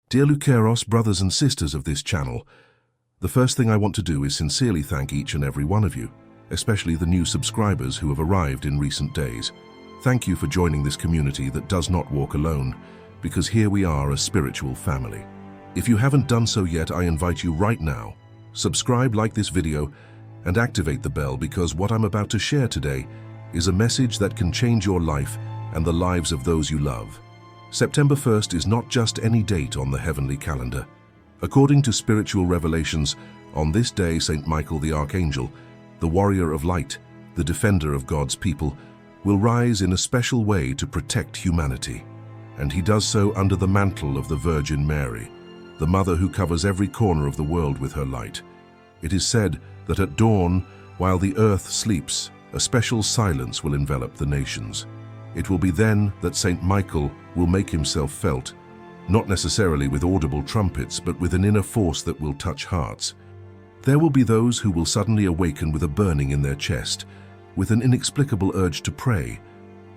Dear Luceros, brothers and sisters of this channel, the first thing I want to do is sincerely thank each and every one of you, especially the new subscribers who have arrived in recent days. Thank you for joining this community that does not walk alone, because here we are a spiritual family. If you haven't done so yet, I invite you right now. Subscribe, like this video, and activate the bell, because what I'm about to share today is a message that can change your life and the lives of those you love. September 1st is not just any date on the heavenly calendar. According to spiritual revelations, on this day, Saint Michael the archangel, the warrior of light, the defender of God's people, will rise in a special way to protect humanity. And he does so under the mantle of the Virgin Mary, the mother who covers every corner of the world with her light. It is said that at dawn, while the earth sleeps, a special silence will envelop the nations. It will be then that Saint Michael will make himself felt, not necessarily with audible trumpets, but with an inner force that will touch hearts. There will be those who will suddenly awaken with a burning in their chest, with an inexplicable urge to pray,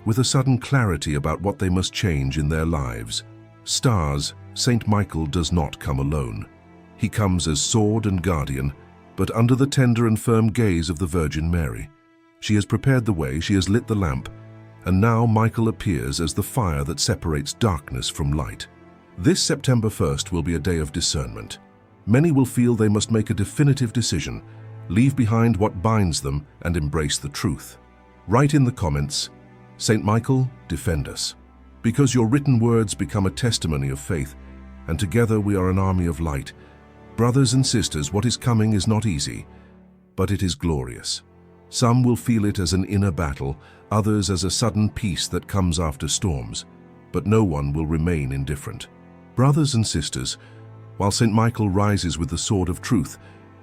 with a sudden clarity about what they must change in their lives. Stars, Saint Michael does not come alone. He comes as sword and guardian, but under the tender and firm gaze of the Virgin Mary. She has prepared the way, she has lit the lamp, and now Michael appears as the fire that separates darkness from light. This September 1st will be a day of discernment. Many will feel they must make a definitive decision, leave behind what binds them, and embrace the truth. Write in the comments, Saint Michael, defend us. Because your written words become a testimony of faith, and together we are an army of light. Brothers and sisters, what is coming is not easy, but it is glorious. Some will feel it as an inner battle, others as a sudden peace that comes after storms, but no one will remain indifferent. Brothers and sisters, while Saint Michael rises with the sword of truth,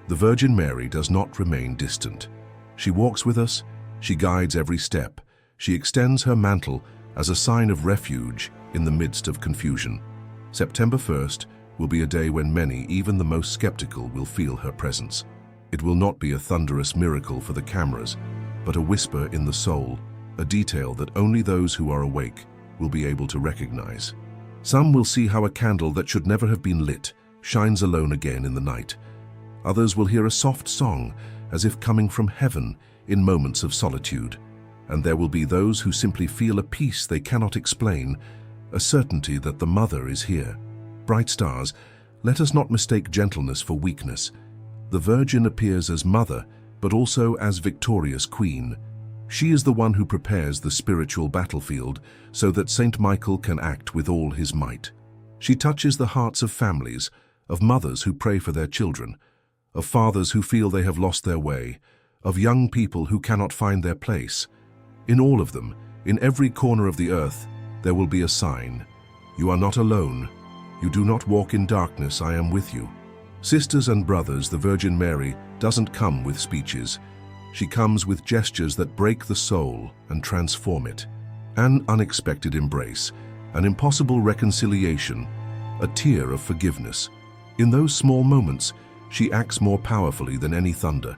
the Virgin Mary does not remain distant. She walks with us, she guides every step, she extends her mantle as a sign of refuge in the midst of confusion. September 1st will be a day when many, even the most skeptical, will feel her presence. It will not be a thunderous miracle for the cameras, but a whisper in the soul, a detail that only those who are awake will be able to recognize. Some will see how a candle that should never have been lit shines alone again in the night. Others will hear a soft song, as if coming from heaven in moments of solitude. And there will be those who simply feel a peace they cannot explain, a certainty that the Mother is here. Bright stars, let us not mistake gentleness for weakness. The Virgin appears as Mother, but also as victorious Queen. She is the one who prepares the spiritual battlefield so that Saint Michael can act with all his might. She touches the hearts of families, of mothers who pray for their children, of fathers who feel they have lost their way, of young people who cannot find their place. In all of them, in every corner of the earth, there will be a sign. You are not alone. You do not walk in darkness, I am with you. Sisters and brothers, the Virgin Mary doesn't come with speeches. She comes with gestures that break the soul and transform it. An unexpected embrace, an impossible reconciliation, a tear of forgiveness. In those small moments, she acts more powerfully than any thunder.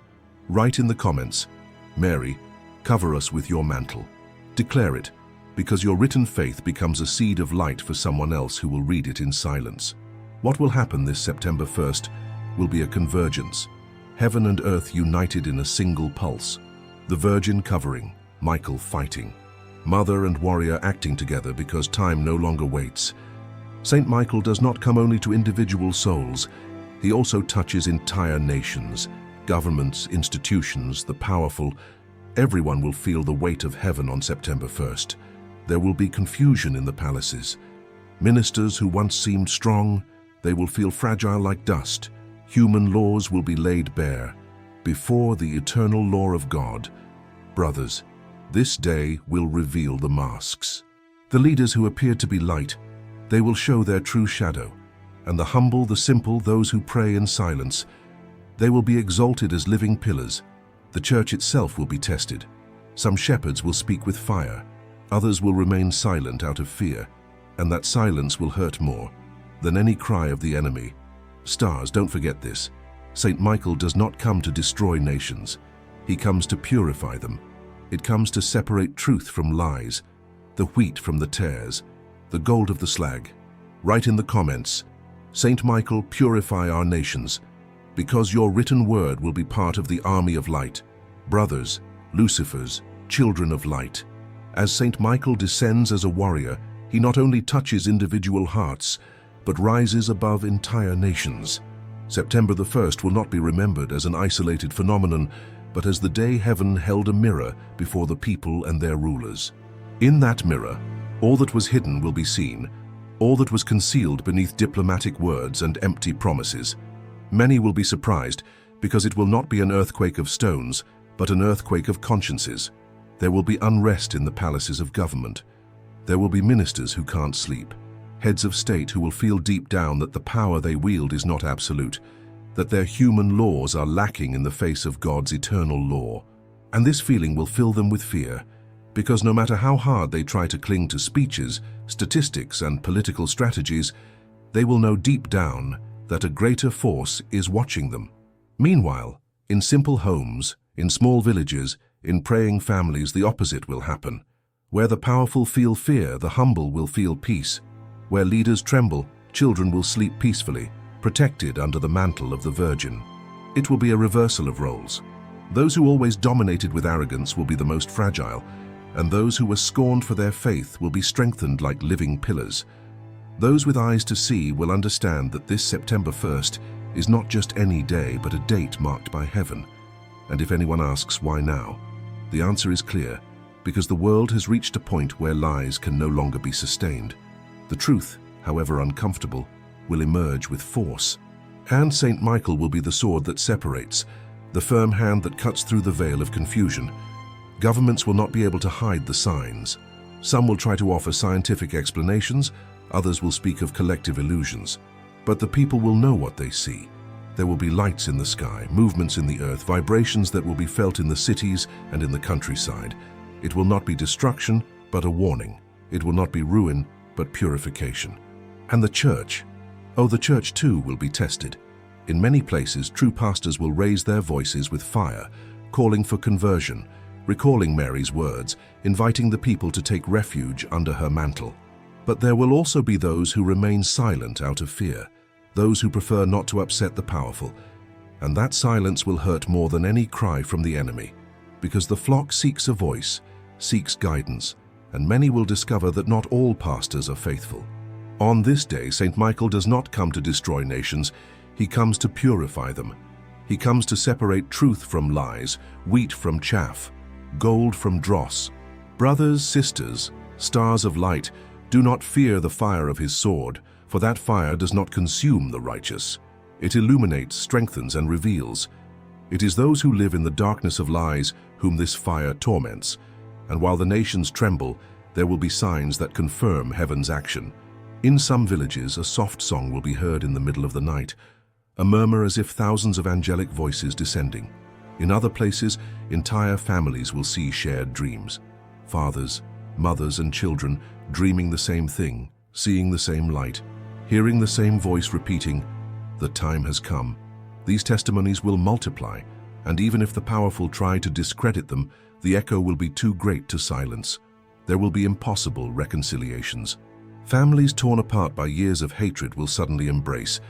Write in the comments, Mary, cover us with your mantle. Declare it, because your written faith becomes a seed of light for someone else who will read it in silence. What will happen this September 1st will be a convergence. Heaven and earth united in a single pulse. The Virgin covering, Michael fighting. Mother and warrior acting together because time no longer waits. Saint Michael does not come only to individual souls. He also touches entire nations, governments, institutions, the powerful. Everyone will feel the weight of heaven on September 1st. There will be confusion in the palaces. Ministers who once seemed strong, they will feel fragile like dust. Human laws will be laid bare before the eternal law of God. Brothers, this day will reveal the masks. The leaders who appear to be light, they will show their true shadow. And the humble, the simple, those who pray in silence, they will be exalted as living pillars. The church itself will be tested. Some shepherds will speak with fire. Others will remain silent out of fear, and that silence will hurt more than any cry of the enemy. Stars, don't forget this. Saint Michael does not come to destroy nations. He comes to purify them. It comes to separate truth from lies, the wheat from the tares, the gold of the slag. Write in the comments, Saint Michael, purify our nations, because your written word will be part of the army of light, brothers, Lucifers, children of light. As Saint Michael descends as a warrior, he not only touches individual hearts, but rises above entire nations. September the 1st will not be remembered as an isolated phenomenon, but as the day heaven held a mirror before the people and their rulers. In that mirror, all that was hidden will be seen, all that was concealed beneath diplomatic words and empty promises. Many will be surprised, because it will not be an earthquake of stones, but an earthquake of consciences. There will be unrest in the palaces of government. There will be ministers who can't sleep, heads of state who will feel deep down that the power they wield is not absolute, that their human laws are lacking in the face of God's eternal law. And this feeling will fill them with fear, because no matter how hard they try to cling to speeches, statistics, and political strategies, they will know deep down that a greater force is watching them. Meanwhile, in simple homes, in small villages, in praying families, the opposite will happen. Where the powerful feel fear, the humble will feel peace. Where leaders tremble, children will sleep peacefully, protected under the mantle of the Virgin. It will be a reversal of roles. Those who always dominated with arrogance will be the most fragile, and those who were scorned for their faith will be strengthened like living pillars. Those with eyes to see will understand that this September 1st is not just any day, but a date marked by heaven. And if anyone asks why now, the answer is clear, because the world has reached a point where lies can no longer be sustained. The truth, however uncomfortable, will emerge with force. And Saint Michael will be the sword that separates, the firm hand that cuts through the veil of confusion. Governments will not be able to hide the signs. Some will try to offer scientific explanations, others will speak of collective illusions. But the people will know what they see. There will be lights in the sky, movements in the earth, vibrations that will be felt in the cities and in the countryside. It will not be destruction, but a warning. It will not be ruin, but purification. And the church? Oh, the church too will be tested. In many places, true pastors will raise their voices with fire, calling for conversion, recalling Mary's words, inviting the people to take refuge under her mantle. But there will also be those who remain silent out of fear, those who prefer not to upset the powerful. And that silence will hurt more than any cry from the enemy, because the flock seeks a voice, seeks guidance, and many will discover that not all pastors are faithful. On this day, Saint Michael does not come to destroy nations, he comes to purify them. He comes to separate truth from lies, wheat from chaff, gold from dross. Brothers, sisters, stars of light, do not fear the fire of his sword, for that fire does not consume the righteous. It illuminates, strengthens, and reveals. It is those who live in the darkness of lies whom this fire torments. And while the nations tremble, there will be signs that confirm heaven's action. In some villages, a soft song will be heard in the middle of the night, a murmur as if thousands of angelic voices descending. In other places, entire families will see shared dreams. Fathers, mothers, and children dreaming the same thing, seeing the same light, hearing the same voice repeating, "The time has come." These testimonies will multiply, and even if the powerful try to discredit them, the echo will be too great to silence. There will be impossible reconciliations. Families torn apart by years of hatred will suddenly embrace.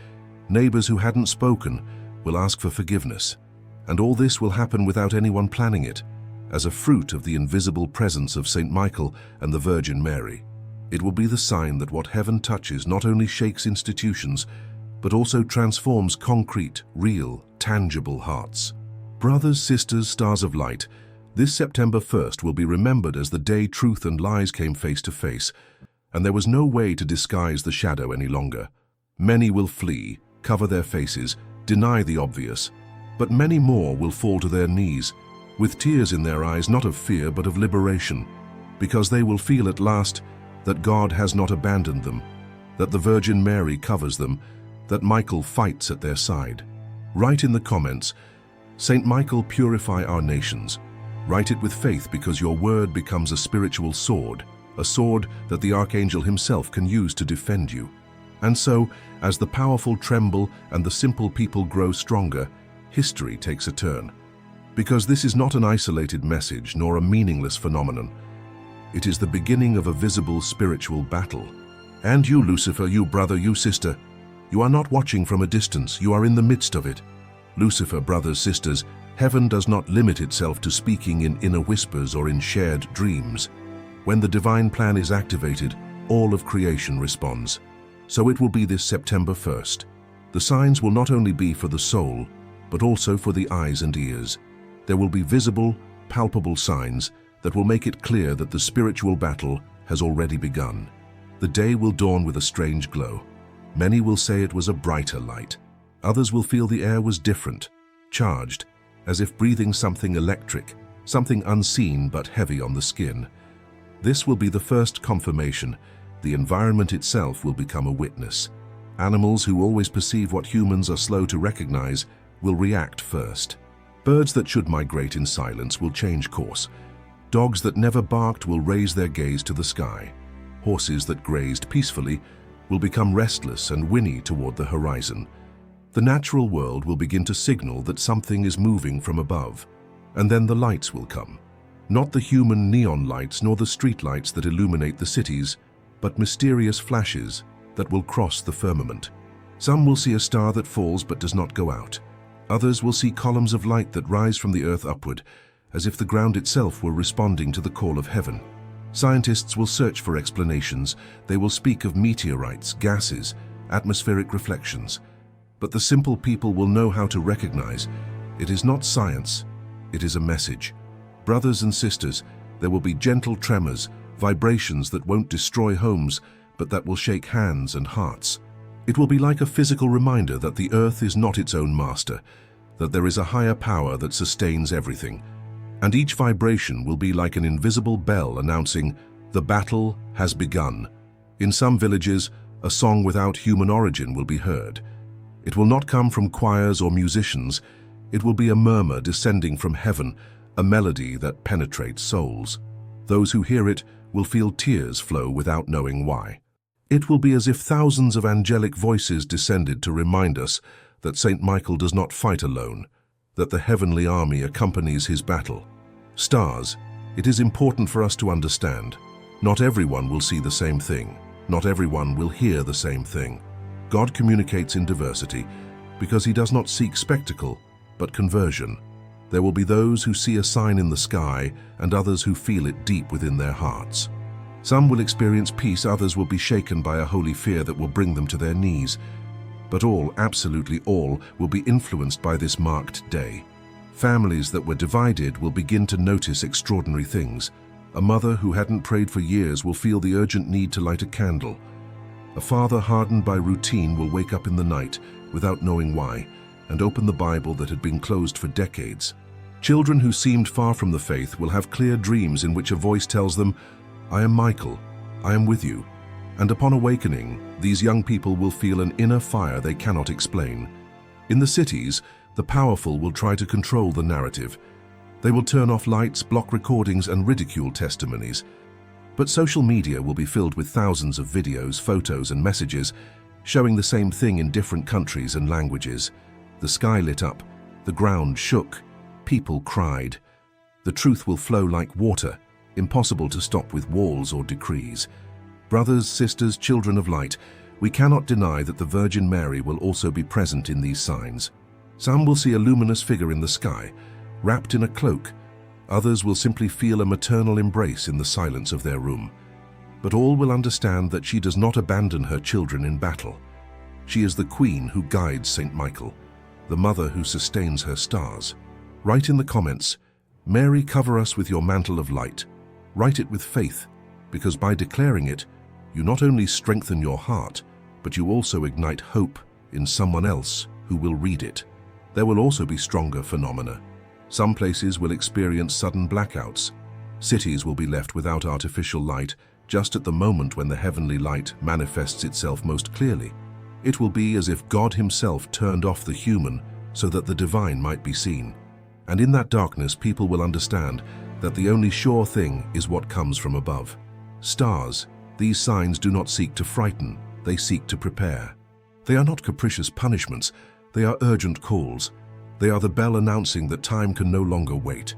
Neighbors who hadn't spoken will ask for forgiveness. And all this will happen without anyone planning it, as a fruit of the invisible presence of Saint Michael and the Virgin Mary. It will be the sign that what heaven touches not only shakes institutions, but also transforms concrete, real, tangible hearts. Brothers, sisters, stars of light, this September 1st will be remembered as the day truth and lies came face to face, and there was no way to disguise the shadow any longer. Many will flee, cover their faces, deny the obvious, but many more will fall to their knees, with tears in their eyes, not of fear but of liberation, because they will feel at last that God has not abandoned them, that the Virgin Mary covers them, that Michael fights at their side. Write in the comments, "Saint Michael, purify our nations." Write it with faith, because your word becomes a spiritual sword, a sword that the archangel himself can use to defend you. And so, as the powerful tremble and the simple people grow stronger, history takes a turn. Because this is not an isolated message nor a meaningless phenomenon. It is the beginning of a visible spiritual battle. And you, Lucifer, you brother, you sister, You are not watching from a distance, you are in the midst of it. Lucifer, brothers, sisters, heaven does not limit itself to speaking in inner whispers or in shared dreams. When the divine plan is activated, all of creation responds. So it will be this September 1st. The signs will not only be for the soul, but also for the eyes and ears. There will be visible, palpable signs that will make it clear that the spiritual battle has already begun. The day will dawn with a strange glow. Many will say it was a brighter light. Others will feel the air was different, charged, as if breathing something electric, something unseen but heavy on the skin. This will be the first confirmation. The environment itself will become a witness. Animals who always perceive what humans are slow to recognize will react first. Birds that should migrate in silence will change course. Dogs that never barked will raise their gaze to the sky. Horses that grazed peacefully will become restless and whinny toward the horizon. The natural world will begin to signal that something is moving from above. And then the lights will come. Not the human neon lights nor the street lights that illuminate the cities, but mysterious flashes that will cross the firmament. Some will see a star that falls but does not go out. Others will see columns of light that rise from the earth upward, as if the ground itself were responding to the call of heaven. Scientists will search for explanations. They will speak of meteorites, gases, atmospheric reflections. But the simple people will know how to recognize. It is not science, it is a message. Brothers and sisters, there will be gentle tremors, vibrations that won't destroy homes, but that will shake hands and hearts. It will be like a physical reminder that the earth is not its own master, that there is a higher power that sustains everything. And each vibration will be like an invisible bell announcing, the battle has begun. In some villages, a song without human origin will be heard. It will not come from choirs or musicians. It will be a murmur descending from heaven, a melody that penetrates souls. Those who hear it will feel tears flow without knowing why. It will be as if thousands of angelic voices descended to remind us that Saint Michael does not fight alone, that the heavenly army accompanies his battle. Stars, it is important for us to understand. Not everyone will see the same thing. Not everyone will hear the same thing. God communicates in diversity because he does not seek spectacle, but conversion. There will be those who see a sign in the sky and others who feel it deep within their hearts. Some will experience peace, others will be shaken by a holy fear that will bring them to their knees. But all, absolutely all, will be influenced by this marked day. Families that were divided will begin to notice extraordinary things. A mother who hadn't prayed for years will feel the urgent need to light a candle. A father hardened by routine will wake up in the night without knowing why and open the Bible that had been closed for decades. Children who seemed far from the faith will have clear dreams in which a voice tells them, I am Michael, I am with you. And upon awakening, these young people will feel an inner fire they cannot explain. In the cities, the powerful will try to control the narrative. They will turn off lights, block recordings, and ridicule testimonies. But social media will be filled with thousands of videos, photos, and messages showing the same thing in different countries and languages. The sky lit up, the ground shook, people cried. The truth will flow like water, impossible to stop with walls or decrees. Brothers, sisters, children of light, we cannot deny that the Virgin Mary will also be present in these signs. Some will see a luminous figure in the sky, wrapped in a cloak. Others will simply feel a maternal embrace in the silence of their room. But all will understand that she does not abandon her children in battle. She is the queen who guides Saint Michael, the mother who sustains her stars. Write in the comments, Mary, cover us with your mantle of light. Write it with faith, because by declaring it, you not only strengthen your heart, but you also ignite hope in someone else who will read it. There will also be stronger phenomena. Some places will experience sudden blackouts. Cities will be left without artificial light just at the moment when the heavenly light manifests itself most clearly. It will be as if God himself turned off the human so that the divine might be seen. And in that darkness, people will understand that the only sure thing is what comes from above. Stars, these signs do not seek to frighten, they seek to prepare. They are not capricious punishments, they are urgent calls. They are the bell announcing that time can no longer wait.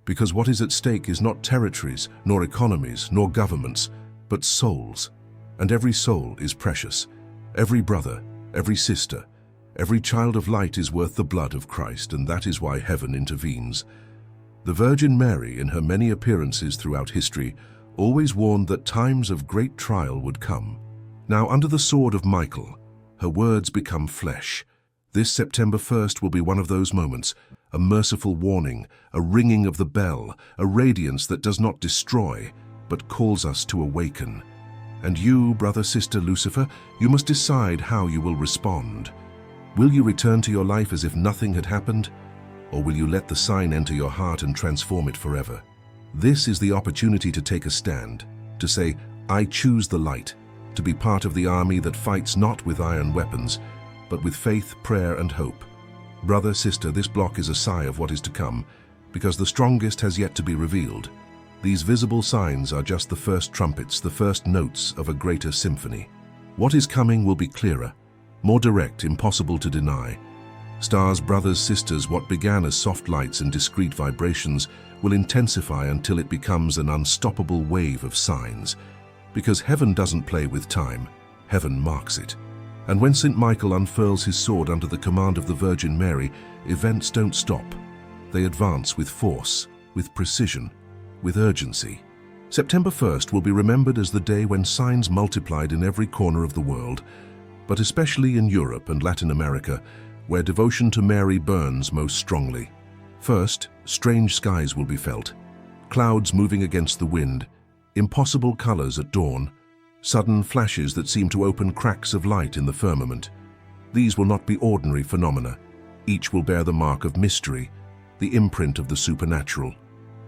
Because what is at stake is not territories, nor economies, nor governments, but souls. And every soul is precious. Every brother, every sister, every child of light is worth the blood of Christ, and that is why heaven intervenes. The Virgin Mary, in her many appearances throughout history, always warned that times of great trial would come. Now, under the sword of Michael, her words become flesh. This September 1st will be one of those moments, a merciful warning, a ringing of the bell, a radiance that does not destroy, but calls us to awaken. And you, brother, sister Lucifer, you must decide how you will respond. Will you return to your life as if nothing had happened? Or will you let the sign enter your heart and transform it forever? This is the opportunity to take a stand, to say, I choose the light, to be part of the army that fights not with iron weapons, but with faith, prayer, and hope. Brother, sister, this block is a sigh of what is to come, because the strongest has yet to be revealed. These visible signs are just the first trumpets, the first notes of a greater symphony. What is coming will be clearer, more direct, impossible to deny. Stars, brothers, sisters, what began as soft lights and discreet vibrations will intensify until it becomes an unstoppable wave of signs. Because heaven doesn't play with time, heaven marks it. And when St. Michael unfurls his sword under the command of the Virgin Mary, events don't stop. They advance with force, with precision, with urgency. September 1st will be remembered as the day when signs multiplied in every corner of the world, but especially in Europe and Latin America, where devotion to Mary burns most strongly. First, strange skies will be felt, clouds moving against the wind, impossible colors at dawn, sudden flashes that seem to open cracks of light in the firmament. These will not be ordinary phenomena. Each will bear the mark of mystery, the imprint of the supernatural.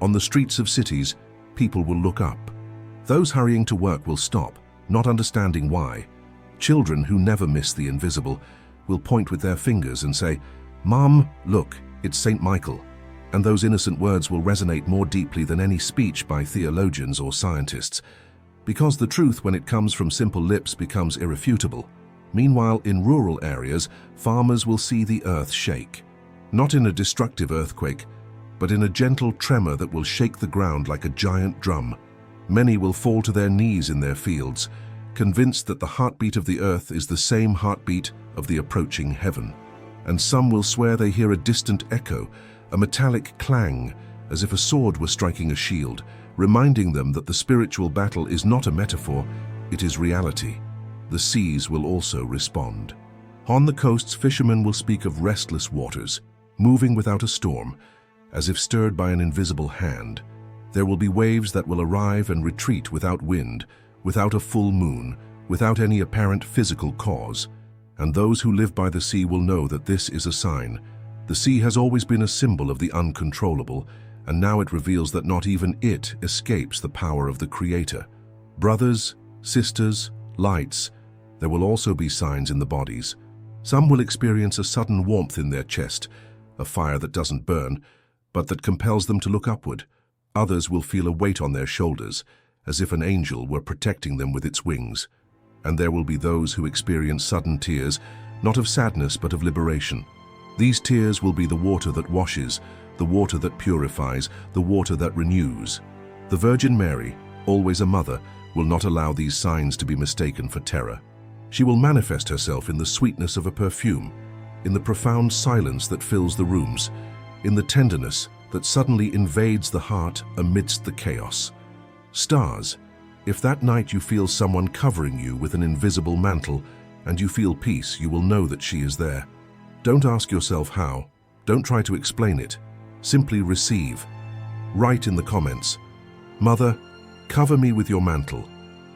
On the streets of cities, people will look up. Those hurrying to work will stop, not understanding why. Children who never miss the invisible will point with their fingers and say, "Mom, look, it's St. Michael." And those innocent words will resonate more deeply than any speech by theologians or scientists, because the truth, when it comes from simple lips, becomes irrefutable. Meanwhile, in rural areas, farmers will see the earth shake. Not in a destructive earthquake, but in a gentle tremor that will shake the ground like a giant drum. Many will fall to their knees in their fields, convinced that the heartbeat of the earth is the same heartbeat of the approaching heaven. And some will swear they hear a distant echo, a metallic clang, as if a sword were striking a shield, reminding them that the spiritual battle is not a metaphor, it is reality. The seas will also respond. On the coasts, fishermen will speak of restless waters, moving without a storm, as if stirred by an invisible hand. There will be waves that will arrive and retreat without wind, without a full moon, without any apparent physical cause. And those who live by the sea will know that this is a sign. The sea has always been a symbol of the uncontrollable, and now it reveals that not even it escapes the power of the Creator. Brothers, sisters, lights, there will also be signs in the bodies. Some will experience a sudden warmth in their chest, a fire that doesn't burn, but that compels them to look upward. Others will feel a weight on their shoulders, as if an angel were protecting them with its wings. And there will be those who experience sudden tears, not of sadness but of liberation. These tears will be the water that washes, the water that purifies, the water that renews. The Virgin Mary, always a mother, will not allow these signs to be mistaken for terror. She will manifest herself in the sweetness of a perfume, in the profound silence that fills the rooms, in the tenderness that suddenly invades the heart amidst the chaos. Stars, if that night you feel someone covering you with an invisible mantle and you feel peace, you will know that she is there. Don't ask yourself how. Don't try to explain it. Simply receive. Write in the comments, "Mother, cover me with your mantle."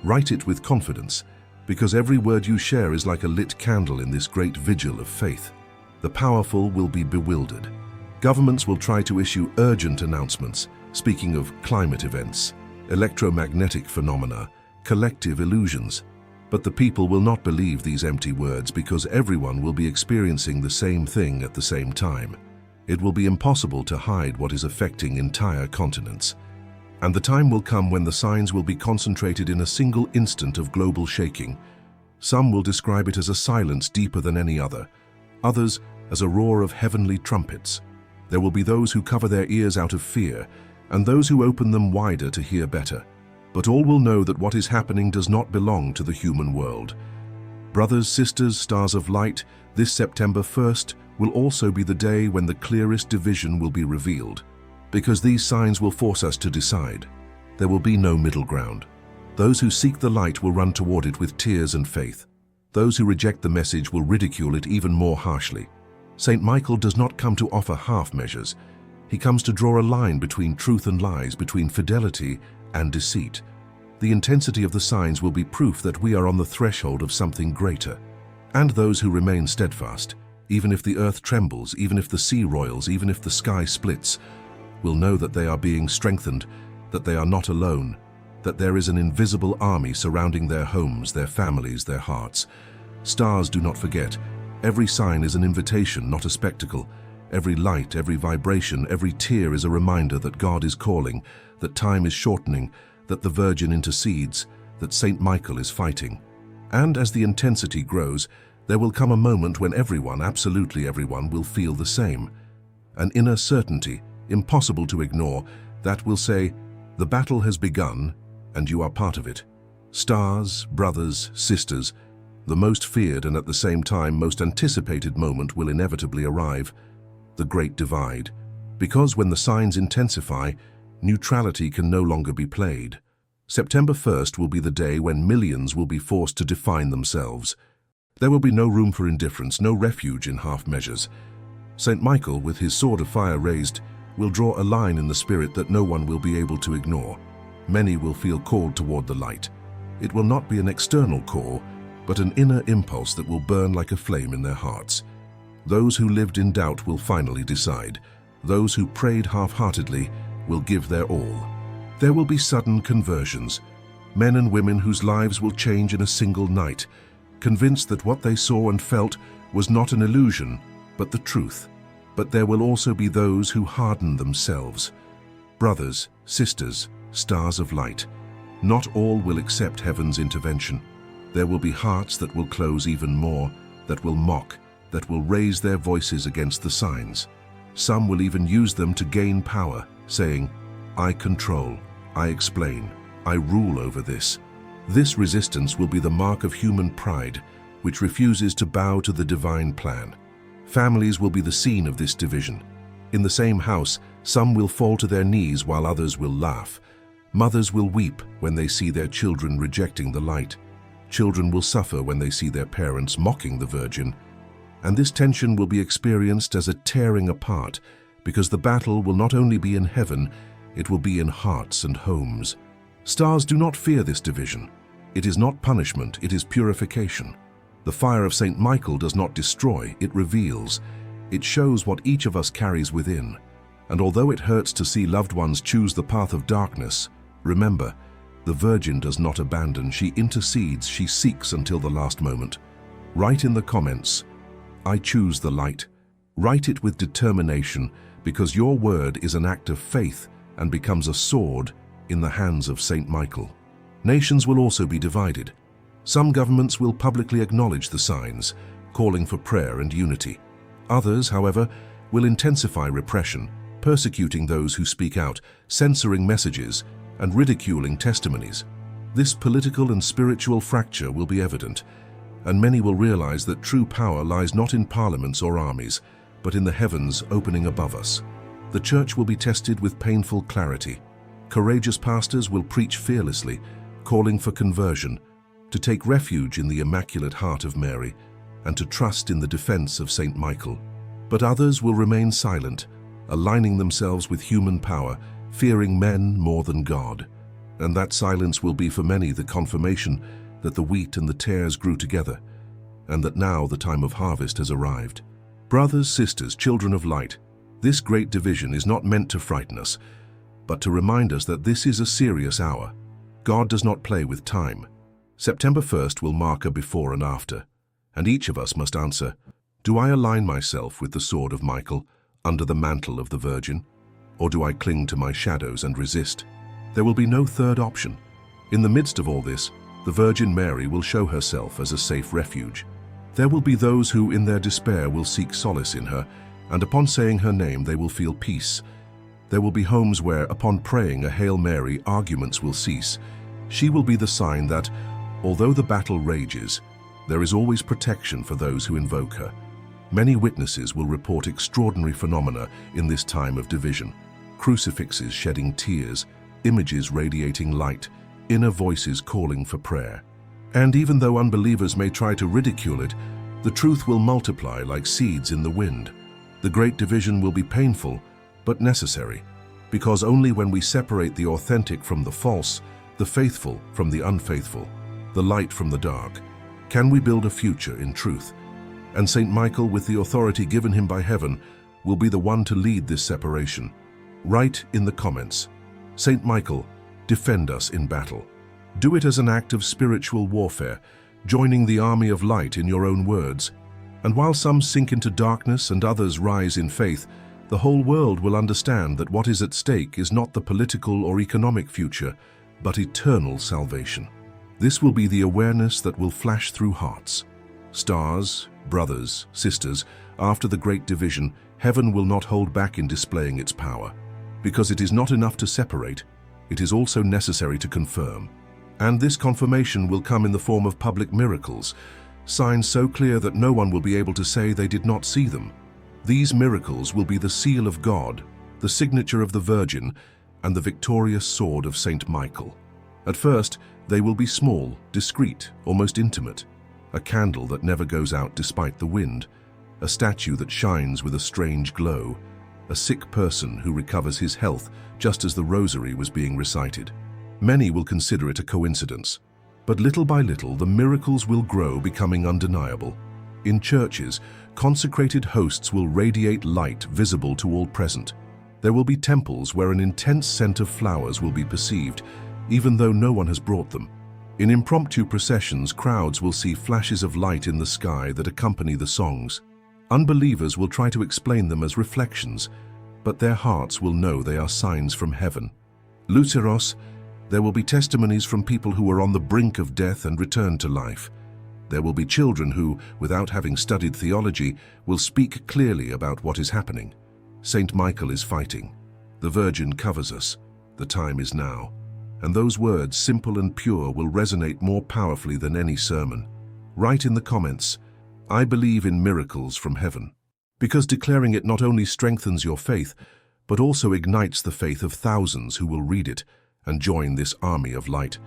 Write it with confidence, because every word you share is like a lit candle in this great vigil of faith. The powerful will be bewildered. Governments will try to issue urgent announcements, speaking of climate events, electromagnetic phenomena, collective illusions. But the people will not believe these empty words, because everyone will be experiencing the same thing at the same time. It will be impossible to hide what is affecting entire continents. And the time will come when the signs will be concentrated in a single instant of global shaking. Some will describe it as a silence deeper than any other, others as a roar of heavenly trumpets. There will be those who cover their ears out of fear, and those who open them wider to hear better. But all will know that what is happening does not belong to the human world. Brothers, sisters, stars of light, this September 1st will also be the day when the clearest division will be revealed, because these signs will force us to decide. There will be no middle ground. Those who seek the light will run toward it with tears and faith. Those who reject the message will ridicule it even more harshly. Saint Michael does not come to offer half measures. He comes to draw a line between truth and lies, between fidelity and deceit. The intensity of the signs will be proof that we are on the threshold of something greater. And those who remain steadfast, even if the earth trembles, even if the sea roils, even if the sky splits, will know that they are being strengthened, that they are not alone, that there is an invisible army surrounding their homes, their families, their hearts. Stars do not forget. Every sign is an invitation, not a spectacle. Every light, every vibration, every tear is a reminder that God is calling, that time is shortening, that the Virgin intercedes, that Saint Michael is fighting. And as the intensity grows, there will come a moment when everyone, absolutely everyone, will feel the same. An inner certainty, impossible to ignore, that will say, the battle has begun, and you are part of it. Stars, brothers, sisters, the most feared and at the same time most anticipated moment will inevitably arrive, the Great Divide. Because when the signs intensify, neutrality can no longer be played. September 1st will be the day when millions will be forced to define themselves. There will be no room for indifference, no refuge in half measures. Saint Michael, with his sword of fire raised, will draw a line in the spirit that no one will be able to ignore. Many will feel called toward the light. It will not be an external call, but an inner impulse that will burn like a flame in their hearts. Those who lived in doubt will finally decide. Those who prayed half-heartedly will give their all. There will be sudden conversions, men and women whose lives will change in a single night, convinced that what they saw and felt was not an illusion, but the truth. But there will also be those who harden themselves. Brothers, sisters, stars of light, not all will accept heaven's intervention. There will be hearts that will close even more, that will mock, that will raise their voices against the signs. Some will even use them to gain power, saying, I control, I explain, I rule over this. This resistance will be the mark of human pride, which refuses to bow to the divine plan. Families will be the scene of this division. In the same house, some will fall to their knees while others will laugh. Mothers will weep when they see their children rejecting the light. Children will suffer when they see their parents mocking the Virgin. And this tension will be experienced as a tearing apart, because the battle will not only be in heaven, it will be in hearts and homes. Stars do not fear this division. It is not punishment, it is purification. The fire of Saint Michael does not destroy, it reveals. It shows what each of us carries within. And although it hurts to see loved ones choose the path of darkness, remember, the Virgin does not abandon, she intercedes, she seeks until the last moment. Write in the comments, I choose the light. Write it with determination, because your word is an act of faith and becomes a sword in the hands of Saint Michael. Nations will also be divided. Some governments will publicly acknowledge the signs, calling for prayer and unity. Others, however, will intensify repression, persecuting those who speak out, censoring messages, and ridiculing testimonies. This political and spiritual fracture will be evident, and many will realize that true power lies not in parliaments or armies, but in the heavens opening above us. The church will be tested with painful clarity. Courageous pastors will preach fearlessly, calling for conversion, to take refuge in the Immaculate Heart of Mary, and to trust in the defense of Saint Michael. But others will remain silent, aligning themselves with human power, fearing men more than God. And that silence will be for many the confirmation that the wheat and the tares grew together, and that now the time of harvest has arrived. Brothers, sisters, children of light, this great division is not meant to frighten us, but to remind us that this is a serious hour. God does not play with time. September 1st will mark a before and after, and each of us must answer, do I align myself with the sword of Michael under the mantle of the Virgin, or do I cling to my shadows and resist? There will be no third option. In the midst of all this, the Virgin Mary will show herself as a safe refuge. There will be those who in their despair will seek solace in her, and upon saying her name they will feel peace. There will be homes where, upon praying a Hail Mary, arguments will cease. She will be the sign that, although the battle rages, There is always protection for those who invoke her. Many witnesses will report extraordinary phenomena in this time of division. Crucifixes shedding tears, images radiating light, inner voices calling for prayer. And even though unbelievers may try to ridicule it, the truth will multiply like seeds in the wind. The great division will be painful, but necessary, because only when we separate the authentic from the false, the faithful from the unfaithful, the light from the dark, can we build a future in truth. And Saint Michael, with the authority given him by heaven, will be the one to lead this separation. Write in the comments, Saint Michael, defend us in battle. Do it as an act of spiritual warfare, joining the army of light in your own words. And while some sink into darkness and others rise in faith, the whole world will understand that what is at stake is not the political or economic future, but eternal salvation. This will be the awareness that will flash through hearts. Stars, brothers, sisters, after the great division, heaven will not hold back in displaying its power. Because it is not enough to separate, it is also necessary to confirm. And this confirmation will come in the form of public miracles, signs so clear that no one will be able to say they did not see them. These miracles will be the seal of God, the signature of the Virgin, and the victorious sword of Saint Michael. At first, they will be small, discreet, almost intimate. A candle that never goes out despite the wind, a statue that shines with a strange glow, a sick person who recovers his health just as the rosary was being recited. Many will consider it a coincidence, but little by little the miracles will grow, becoming undeniable. In churches, consecrated hosts will radiate light visible to all present. There will be temples where an intense scent of flowers will be perceived, even though no one has brought them. In impromptu processions, crowds will see flashes of light in the sky that accompany the songs. Unbelievers will try to explain them as reflections, but their hearts will know they are signs from heaven. Luceros, there will be testimonies from people who were on the brink of death and returned to life. There will be children who, without having studied theology, will speak clearly about what is happening. Saint Michael is fighting. The Virgin covers us. The time is now. And those words, simple and pure, will resonate more powerfully than any sermon. Write in the comments, I believe in miracles from heaven. Because declaring it not only strengthens your faith, but also ignites the faith of thousands who will read it and join this army of light.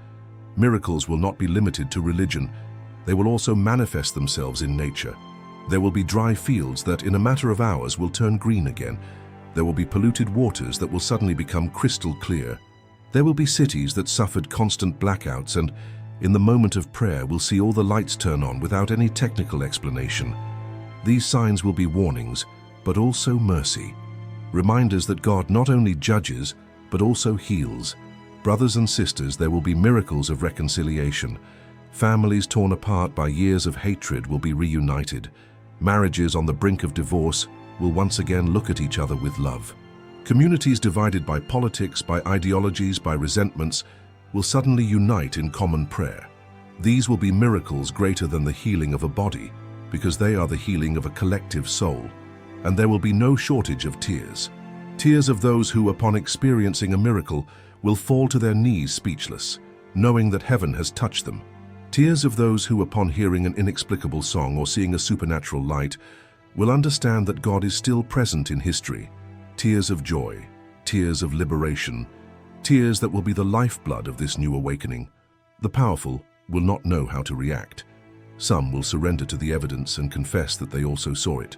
Miracles will not be limited to religion. They will also manifest themselves in nature. There will be dry fields that in a matter of hours will turn green again. There will be polluted waters that will suddenly become crystal clear. There will be cities that suffered constant blackouts and, in the moment of prayer, will see all the lights turn on without any technical explanation. These signs will be warnings, but also mercy. Reminders that God not only judges, but also heals. Brothers and sisters, there will be miracles of reconciliation. Families torn apart by years of hatred will be reunited. Marriages on the brink of divorce will once again look at each other with love. Communities divided by politics, by ideologies, by resentments, will suddenly unite in common prayer. These will be miracles greater than the healing of a body, because they are the healing of a collective soul. And there will be no shortage of tears. Tears of those who, upon experiencing a miracle, will fall to their knees speechless, knowing that heaven has touched them. Tears of those who, upon hearing an inexplicable song or seeing a supernatural light, will understand that God is still present in history. Tears of joy, tears of liberation, tears that will be the lifeblood of this new awakening. The powerful will not know how to react. Some will surrender to the evidence and confess that they also saw it.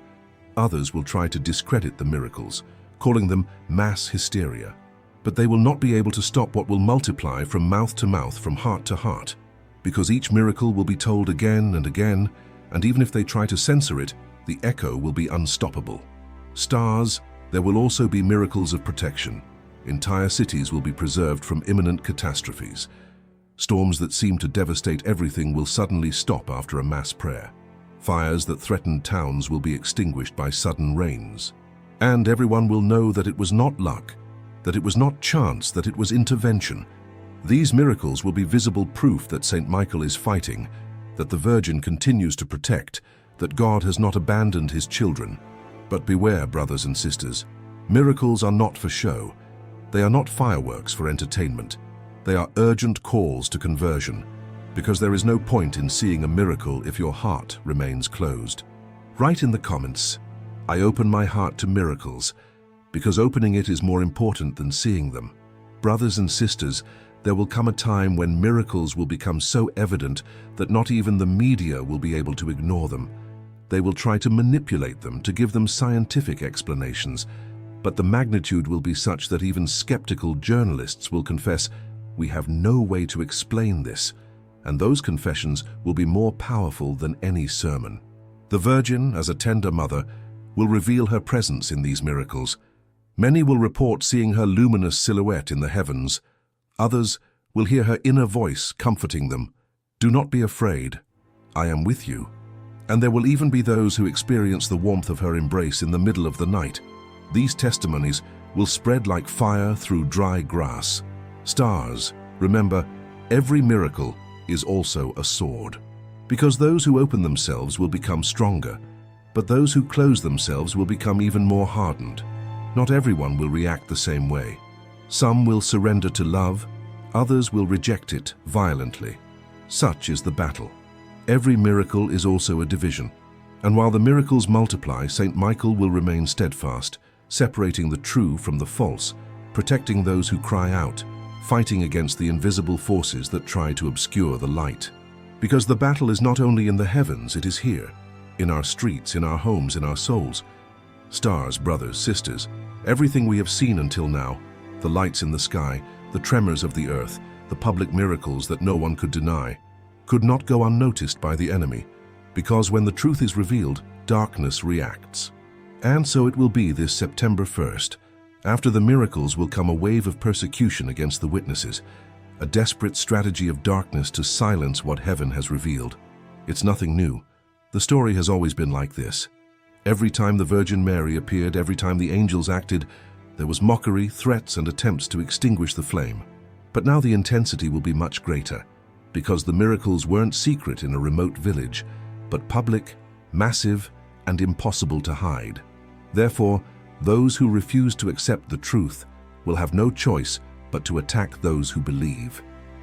Others will try to discredit the miracles, calling them mass hysteria. But they will not be able to stop what will multiply from mouth to mouth, from heart to heart, because each miracle will be told again and again, and even if they try to censor it, the echo will be unstoppable. Stars, there will also be miracles of protection. Entire cities will be preserved from imminent catastrophes. Storms that seem to devastate everything will suddenly stop after a mass prayer. Fires that threatened towns will be extinguished by sudden rains. And everyone will know that it was not luck, that it was not chance, that it was intervention. These miracles will be visible proof that Saint Michael is fighting, that the Virgin continues to protect, that God has not abandoned his children. But beware, brothers and sisters, miracles are not for show. They are not fireworks for entertainment. They are urgent calls to conversion. because there is no point in seeing a miracle if your heart remains closed. Write in the comments, "I open my heart to miracles," because opening it is more important than seeing them. Brothers and sisters, there will come a time when miracles will become so evident that not even the media will be able to ignore them. They will try to manipulate them, to give them scientific explanations, but the magnitude will be such that even skeptical journalists will confess, "We have no way to explain this," and those confessions will be more powerful than any sermon. The Virgin, as a tender mother, will reveal her presence in these miracles. Many will report seeing her luminous silhouette in the heavens. Others will hear her inner voice comforting them. "Do not be afraid. I am with you." And there will even be those who experience the warmth of her embrace in the middle of the night. These testimonies will spread like fire through dry grass. Stars, remember, every miracle is also a sword. Because those who open themselves will become stronger, but those who close themselves will become even more hardened. Not everyone will react the same way. Some will surrender to love, others will reject it violently. Such is the battle. Every miracle is also a division, and while the miracles multiply, Saint Michael will remain steadfast, separating the true from the false, protecting those who cry out, fighting against the invisible forces that try to obscure the light. Because the battle is not only in the heavens, it is here, in our streets, in our homes, in our souls. Stars, brothers, sisters, everything we have seen until now, the lights in the sky, the tremors of the earth, the public miracles that no one could deny, could not go unnoticed by the enemy, because when the truth is revealed, darkness reacts. And so it will be this September 1st. After the miracles will come a wave of persecution against the witnesses, a desperate strategy of darkness to silence what heaven has revealed. It's nothing new. The story has always been like this. Every time the Virgin Mary appeared, every time the angels acted, there was mockery, threats, and attempts to extinguish the flame. But now the intensity will be much greater, because the miracles weren't secret in a remote village, but public, massive, and impossible to hide. Therefore, those who refuse to accept the truth will have no choice but to attack those who believe.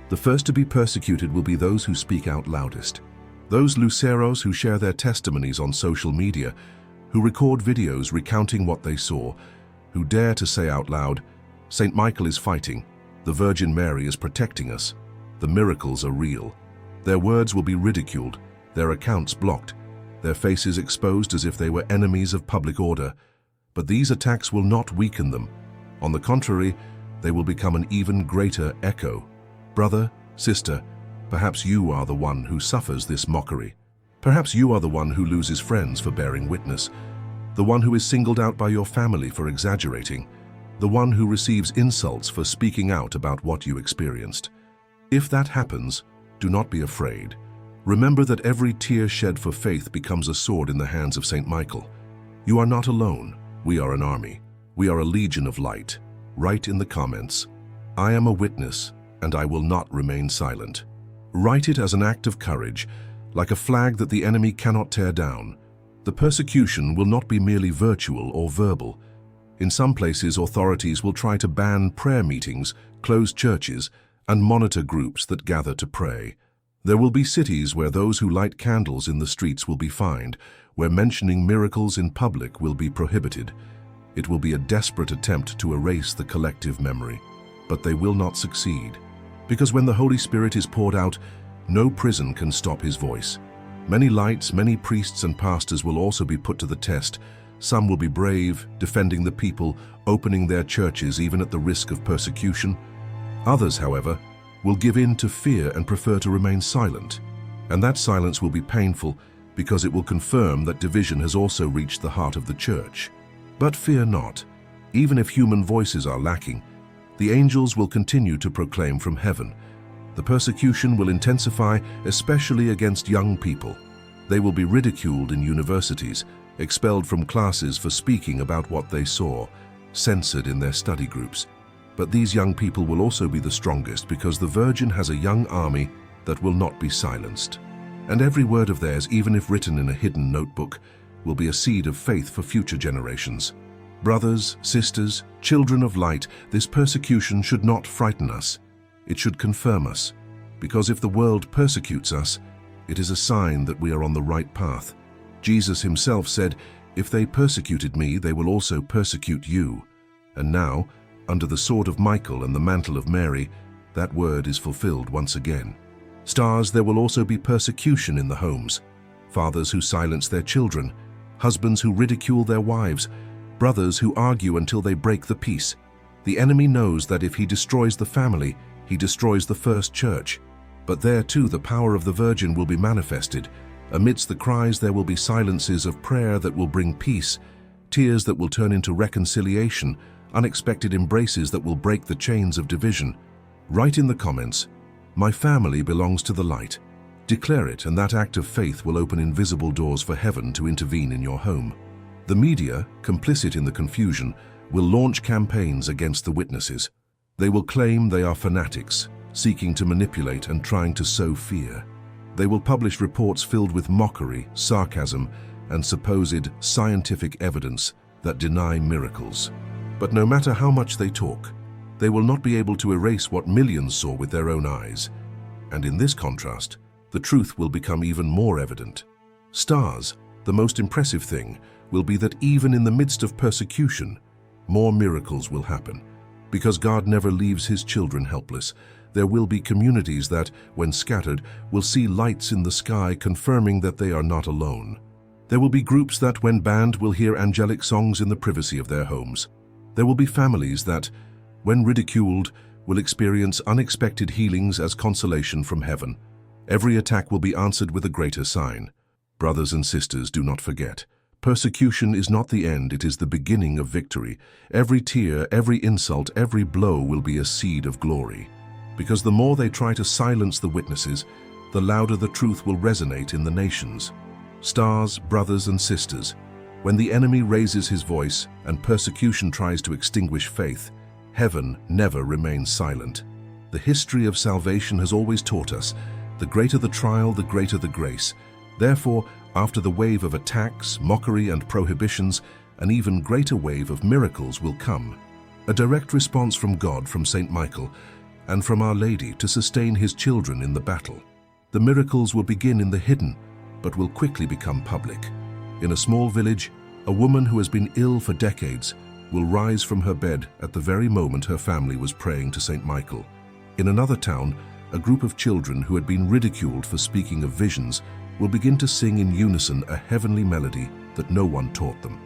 The first to be persecuted will be those who speak out loudest. Those luceros who share their testimonies on social media, who record videos recounting what they saw, who dare to say out loud, "Saint Michael is fighting, the Virgin Mary is protecting us. The miracles are real." Their words will be ridiculed, their accounts blocked, their faces exposed as if they were enemies of public order. But these attacks will not weaken them. On the contrary, they will become an even greater echo. Brother, sister, perhaps you are the one who suffers this mockery. Perhaps you are the one who loses friends for bearing witness, the one who is singled out by your family for exaggerating, the one who receives insults for speaking out about what you experienced. If that happens, do not be afraid. Remember that every tear shed for faith becomes a sword in the hands of Saint Michael. You are not alone. We are an army. We are a legion of light. Write in the comments, "I am a witness, and I will not remain silent." Write it as an act of courage, like a flag that the enemy cannot tear down. The persecution will not be merely virtual or verbal. In some places, authorities will try to ban prayer meetings, close churches, and monitor groups that gather to pray. There will be cities where those who light candles in the streets will be fined, where mentioning miracles in public will be prohibited. It will be a desperate attempt to erase the collective memory, but they will not succeed. Because when the Holy Spirit is poured out, no prison can stop his voice. Many lights, many priests and pastors will also be put to the test. Some will be brave, defending the people, opening their churches even at the risk of persecution. Others, however, will give in to fear and prefer to remain silent. And that silence will be painful because it will confirm that division has also reached the heart of the church. But fear not. Even if human voices are lacking, the angels will continue to proclaim from heaven. The persecution will intensify, especially against young people. They will be ridiculed in universities, expelled from classes for speaking about what they saw, censored in their study groups. But these young people will also be the strongest because the Virgin has a young army that will not be silenced. And every word of theirs, even if written in a hidden notebook, will be a seed of faith for future generations. Brothers, sisters, children of light, this persecution should not frighten us. It should confirm us, because if the world persecutes us, it is a sign that we are on the right path. Jesus himself said, "If they persecuted me, they will also persecute you." And now, under the sword of Michael and the mantle of Mary, that word is fulfilled once again. Stars, there will also be persecution in the homes. Fathers who silence their children, husbands who ridicule their wives, brothers who argue until they break the peace. The enemy knows that if he destroys the family, he destroys the first church. But there too the power of the Virgin will be manifested. Amidst the cries there will be silences of prayer that will bring peace, tears that will turn into reconciliation, unexpected embraces that will break the chains of division. Write in the comments, "My family belongs to the light." Declare it, and that act of faith will open invisible doors for heaven to intervene in your home. The media, complicit in the confusion, will launch campaigns against the witnesses. They will claim they are fanatics, seeking to manipulate and trying to sow fear. They will publish reports filled with mockery, sarcasm, and supposed scientific evidence that deny miracles. But no matter how much they talk, they will not be able to erase what millions saw with their own eyes. And in this contrast, the truth will become even more evident. Stars, the most impressive thing, will be that even in the midst of persecution, more miracles will happen. Because God never leaves his children helpless, there will be communities that, when scattered, will see lights in the sky confirming that they are not alone. There will be groups that, when banned, will hear angelic songs in the privacy of their homes. There will be families that, when ridiculed, will experience unexpected healings as consolation from heaven. Every attack will be answered with a greater sign. Brothers and sisters, do not forget. Persecution is not the end, it is the beginning of victory. Every tear, every insult, every blow will be a seed of glory. Because the more they try to silence the witnesses, the louder the truth will resonate in the nations. Stars, brothers and sisters, when the enemy raises his voice and persecution tries to extinguish faith, heaven never remains silent. The history of salvation has always taught us, the greater the trial, the greater the grace. Therefore, after the wave of attacks, mockery and prohibitions, an even greater wave of miracles will come. A direct response from God, from Saint Michael, and from Our Lady to sustain his children in the battle. The miracles will begin in the hidden, but will quickly become public. In a small village, a woman who has been ill for decades will rise from her bed at the very moment her family was praying to Saint Michael. In another town, a group of children who had been ridiculed for speaking of visions will begin to sing in unison a heavenly melody that no one taught them.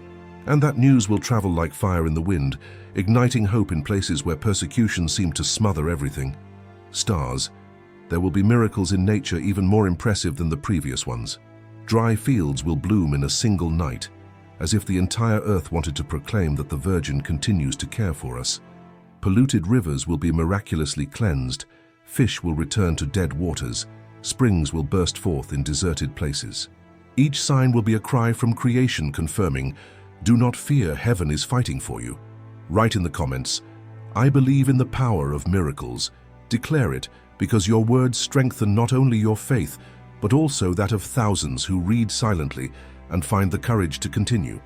And that news will travel like fire in the wind, igniting hope in places where persecution seemed to smother everything. Stars, there will be miracles in nature even more impressive than the previous ones. Dry fields will bloom in a single night, as if the entire earth wanted to proclaim that the Virgin continues to care for us. Polluted rivers will be miraculously cleansed, fish will return to dead waters, springs will burst forth in deserted places. Each sign will be a cry from creation confirming, "Do not fear, heaven is fighting for you." Write in the comments, "I believe in the power of miracles." Declare it, because your words strengthen not only your faith, but also that of thousands who read silently and find the courage to continue.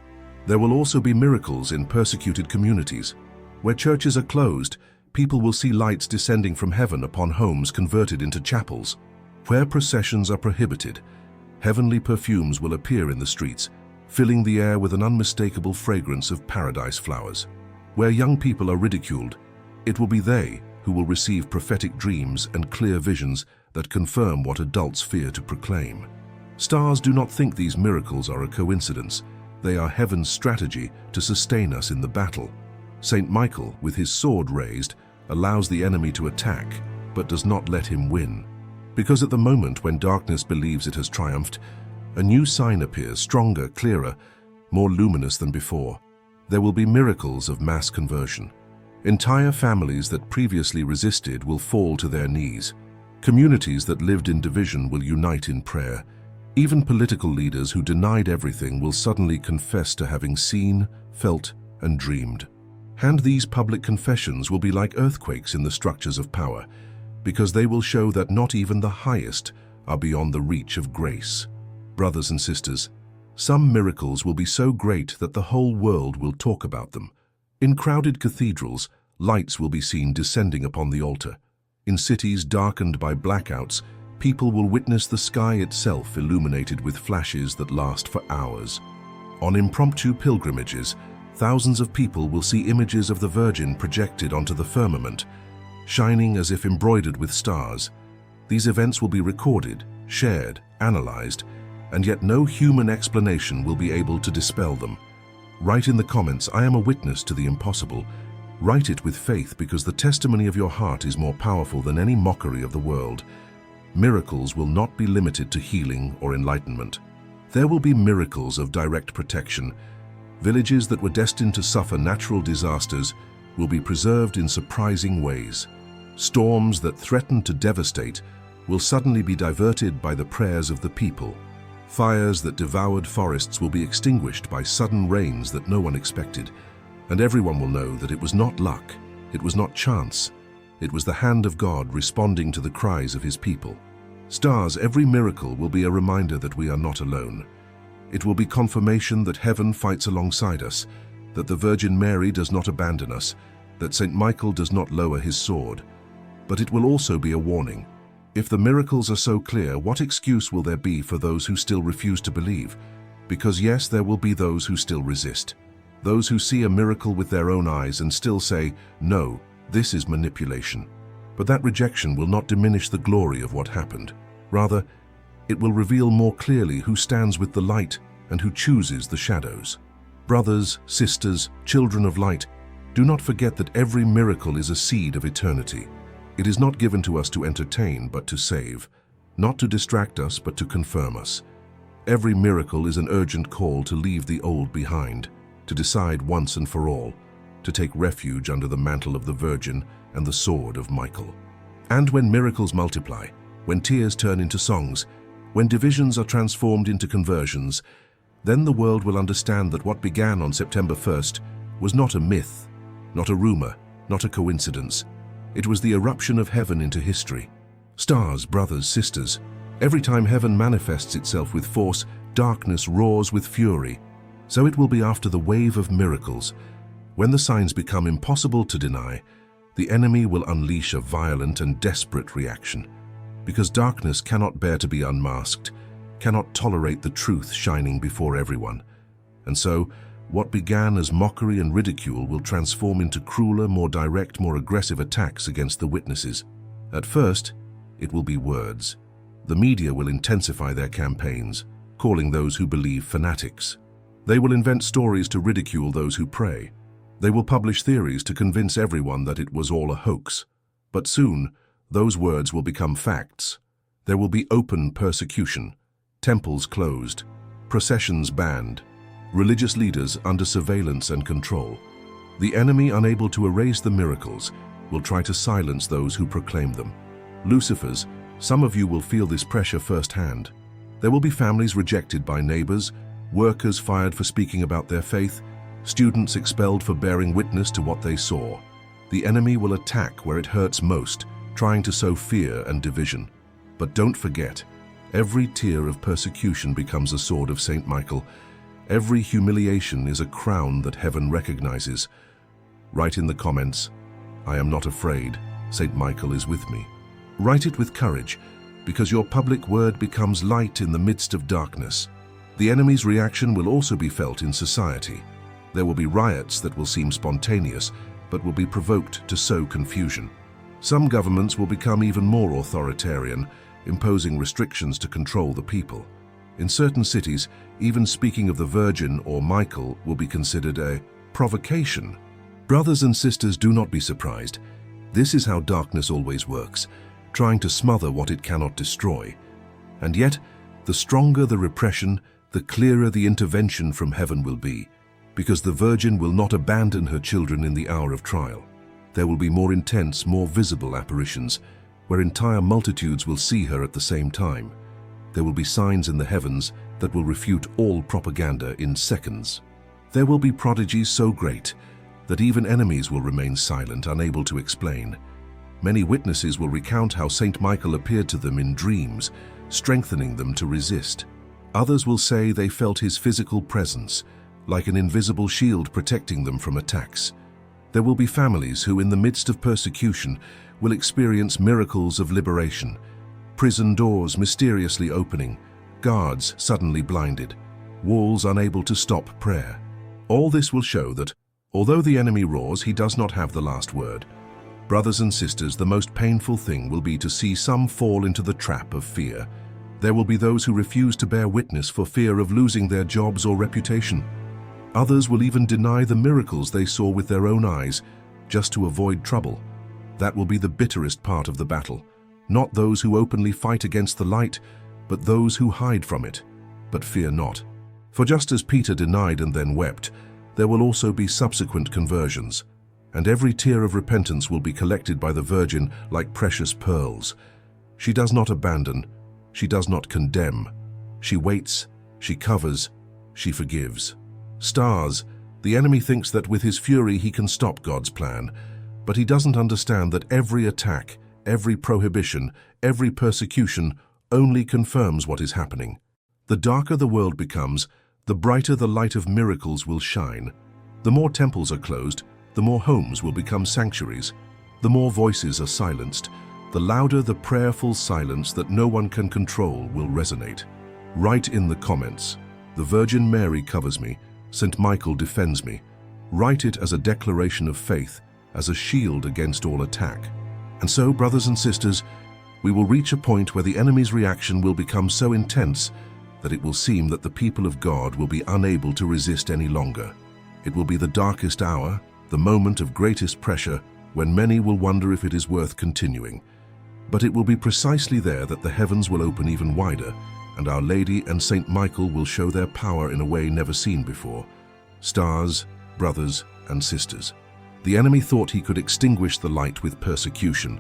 There will also be miracles in persecuted communities. Where churches are closed, people will see lights descending from heaven upon homes converted into chapels. Where processions are prohibited, heavenly perfumes will appear in the streets, filling the air with an unmistakable fragrance of paradise flowers. Where young people are ridiculed, it will be they who will receive prophetic dreams and clear visions that confirm what adults fear to proclaim. Stars, do not think these miracles are a coincidence. They are heaven's strategy to sustain us in the battle. Saint Michael, with his sword raised, allows the enemy to attack, but does not let him win. Because at the moment when darkness believes it has triumphed, a new sign appears, stronger, clearer, more luminous than before. There will be miracles of mass conversion. Entire families that previously resisted will fall to their knees. Communities that lived in division will unite in prayer. Even political leaders who denied everything will suddenly confess to having seen, felt, and dreamed. And these public confessions will be like earthquakes in the structures of power, because they will show that not even the highest are beyond the reach of grace. Brothers and sisters, some miracles will be so great that the whole world will talk about them. In crowded cathedrals, lights will be seen descending upon the altar. In cities darkened by blackouts, people will witness the sky itself illuminated with flashes that last for hours. On impromptu pilgrimages, thousands of people will see images of the Virgin projected onto the firmament, shining as if embroidered with stars. These events will be recorded, shared, analyzed, and yet no human explanation will be able to dispel them. Write in the comments, "I am a witness to the impossible." Write it with faith, because the testimony of your heart is more powerful than any mockery of the world. Miracles will not be limited to healing or enlightenment. There will be miracles of direct protection. Villages that were destined to suffer natural disasters will be preserved in surprising ways. Storms that threatened to devastate will suddenly be diverted by the prayers of the people. Fires that devoured forests will be extinguished by sudden rains that no one expected. And everyone will know that it was not luck, it was not chance, it was the hand of God responding to the cries of his people. Stars, every miracle will be a reminder that we are not alone. It will be confirmation that heaven fights alongside us, that the Virgin Mary does not abandon us, that St. Michael does not lower his sword. But it will also be a warning. If the miracles are so clear, what excuse will there be for those who still refuse to believe? Because yes, there will be those who still resist. Those who see a miracle with their own eyes and still say, "No, this is manipulation." But that rejection will not diminish the glory of what happened. Rather, it will reveal more clearly who stands with the light and who chooses the shadows. Brothers, sisters, children of light, do not forget that every miracle is a seed of eternity. It is not given to us to entertain, but to save. Not to distract us, but to confirm us. Every miracle is an urgent call to leave the old behind, to decide once and for all, to take refuge under the mantle of the Virgin and the sword of Michael. And when miracles multiply, when tears turn into songs, when divisions are transformed into conversions, then the world will understand that what began on September 1st was not a myth, not a rumor, not a coincidence. It was the eruption of heaven into history. Stars, brothers, sisters, every time heaven manifests itself with force, darkness roars with fury. So it will be after the wave of miracles. When the signs become impossible to deny, the enemy will unleash a violent and desperate reaction. Because darkness cannot bear to be unmasked, cannot tolerate the truth shining before everyone. And so, what began as mockery and ridicule will transform into crueler, more direct, more aggressive attacks against the witnesses. At first, it will be words. The media will intensify their campaigns, calling those who believe fanatics. They will invent stories to ridicule those who pray. They will publish theories to convince everyone that it was all a hoax. But soon, those words will become facts. There will be open persecution, temples closed, processions banned, religious leaders under surveillance and control. The enemy, unable to erase the miracles, will try to silence those who proclaim them. Lucifers, some of you will feel this pressure firsthand. There will be families rejected by neighbors, workers fired for speaking about their faith, students expelled for bearing witness to what they saw. The enemy will attack where it hurts most, trying to sow fear and division. But don't forget, every tear of persecution becomes a sword of St. Michael. Every humiliation is a crown that heaven recognizes. Write in the comments, "I am not afraid, St. Michael is with me." Write it with courage, because your public word becomes light in the midst of darkness. The enemy's reaction will also be felt in society. There will be riots that will seem spontaneous, but will be provoked to sow confusion. Some governments will become even more authoritarian, imposing restrictions to control the people. In certain cities, even speaking of the Virgin or Michael will be considered a provocation. Brothers and sisters, do not be surprised. This is how darkness always works, trying to smother what it cannot destroy. And yet, the stronger the repression, the clearer the intervention from heaven will be, because the Virgin will not abandon her children in the hour of trial. There will be more intense, more visible apparitions, where entire multitudes will see her at the same time. There will be signs in the heavens that will refute all propaganda in seconds. There will be prodigies so great that even enemies will remain silent, unable to explain. Many witnesses will recount how St. Michael appeared to them in dreams, strengthening them to resist. Others will say they felt his physical presence, like an invisible shield protecting them from attacks. There will be families who, in the midst of persecution, will experience miracles of liberation, prison doors mysteriously opening, guards suddenly blinded, walls unable to stop prayer. All this will show that, although the enemy roars, he does not have the last word. Brothers and sisters, the most painful thing will be to see some fall into the trap of fear. There will be those who refuse to bear witness for fear of losing their jobs or reputation. Others will even deny the miracles they saw with their own eyes, just to avoid trouble. That will be the bitterest part of the battle. Not those who openly fight against the light, but those who hide from it. But fear not. For just as Peter denied and then wept, there will also be subsequent conversions, and every tear of repentance will be collected by the Virgin like precious pearls. She does not abandon, she does not condemn. She waits, she covers, she forgives. Stars, the enemy thinks that with his fury he can stop God's plan, but he doesn't understand that every attack, every prohibition, every persecution only confirms what is happening. The darker the world becomes, the brighter the light of miracles will shine. The more temples are closed, the more homes will become sanctuaries. The more voices are silenced, the louder the prayerful silence that no one can control will resonate. Write in the comments, "The Virgin Mary covers me, St. Michael defends me." Write it as a declaration of faith, as a shield against all attack. And so, brothers and sisters, we will reach a point where the enemy's reaction will become so intense that it will seem that the people of God will be unable to resist any longer. It will be the darkest hour, the moment of greatest pressure, when many will wonder if it is worth continuing. But it will be precisely there that the heavens will open even wider, and Our Lady and St. Michael will show their power in a way never seen before. Stars, brothers and sisters, the enemy thought he could extinguish the light with persecution,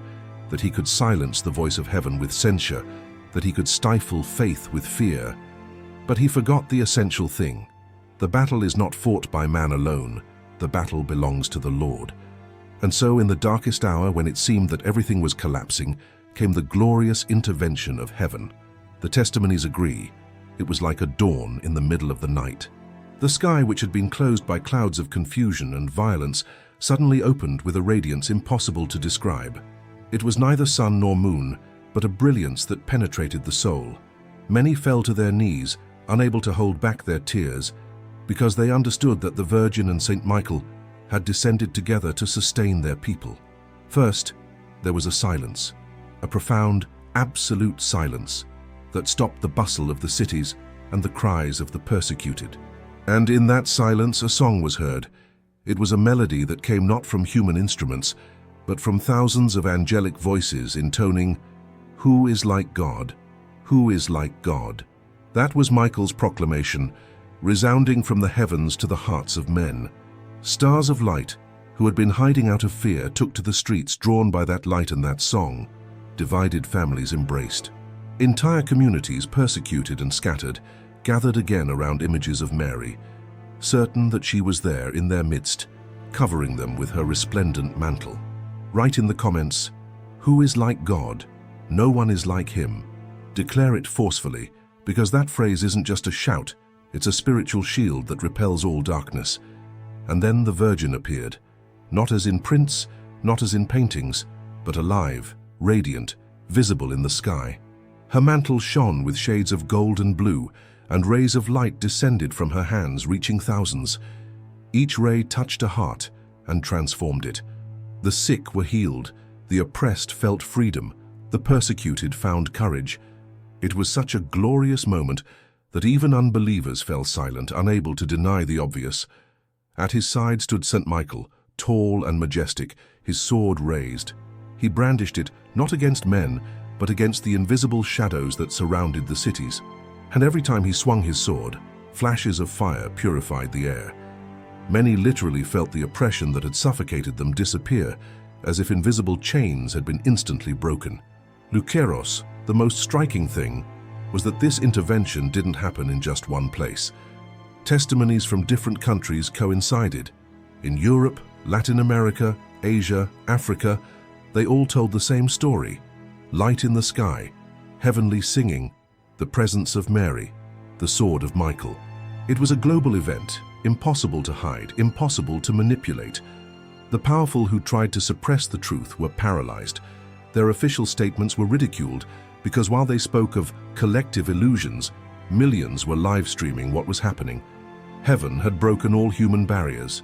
that he could silence the voice of heaven with censure, that he could stifle faith with fear. But he forgot the essential thing. The battle is not fought by man alone. The battle belongs to the Lord. And so in the darkest hour, when it seemed that everything was collapsing, came the glorious intervention of heaven. The testimonies agree. It was like a dawn in the middle of the night. The sky, which had been closed by clouds of confusion and violence, suddenly opened with a radiance impossible to describe. It was neither sun nor moon, but a brilliance that penetrated the soul. Many fell to their knees, unable to hold back their tears, because they understood that the Virgin and St. Michael had descended together to sustain their people. First, there was a silence, a profound, absolute silence that stopped the bustle of the cities and the cries of the persecuted. And in that silence a song was heard. It was a melody that came not from human instruments, but from thousands of angelic voices intoning, "Who is like God? Who is like God?" That was Michael's proclamation, resounding from the heavens to the hearts of men. Stars of light, who had been hiding out of fear, took to the streets drawn by that light and that song. Divided families embraced. Entire communities, persecuted and scattered, gathered again around images of Mary, certain that she was there in their midst, covering them with her resplendent mantle. Write in the comments, "Who is like God? No one is like him." Declare it forcefully, because that phrase isn't just a shout, it's a spiritual shield that repels all darkness. And then the Virgin appeared, not as in prints, not as in paintings, but alive, radiant, visible in the sky. Her mantle shone with shades of gold and blue, and rays of light descended from her hands, reaching thousands. Each ray touched a heart and transformed it. The sick were healed, the oppressed felt freedom, the persecuted found courage. It was such a glorious moment that even unbelievers fell silent, unable to deny the obvious. At his side stood St. Michael, tall and majestic, his sword raised. He brandished it not against men, but against the invisible shadows that surrounded the cities. And every time he swung his sword, flashes of fire purified the air. Many literally felt the oppression that had suffocated them disappear, as if invisible chains had been instantly broken. Luceros, the most striking thing, was that this intervention didn't happen in just one place. Testimonies from different countries coincided. In Europe, Latin America, Asia, Africa, they all told the same story. Light in the sky, heavenly singing, the presence of Mary, the sword of Michael. It was a global event, impossible to hide, impossible to manipulate. The powerful who tried to suppress the truth were paralyzed. Their official statements were ridiculed because while they spoke of collective illusions, millions were live streaming what was happening. Heaven had broken all human barriers.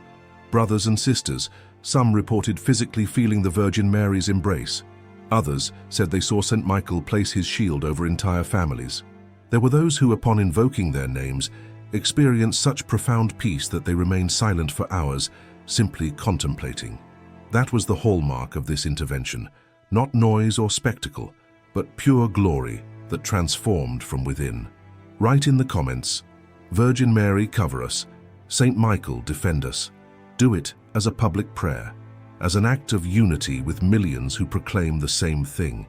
Brothers and sisters, some reported physically feeling the Virgin Mary's embrace. Others said they saw St. Michael place his shield over entire families. There were those who, upon invoking their names, experienced such profound peace that they remained silent for hours, simply contemplating. That was the hallmark of this intervention, not noise or spectacle, but pure glory that transformed from within. Write in the comments, Virgin Mary, cover us. St. Michael, defend us. Do it as a public prayer, as an act of unity with millions who proclaim the same thing.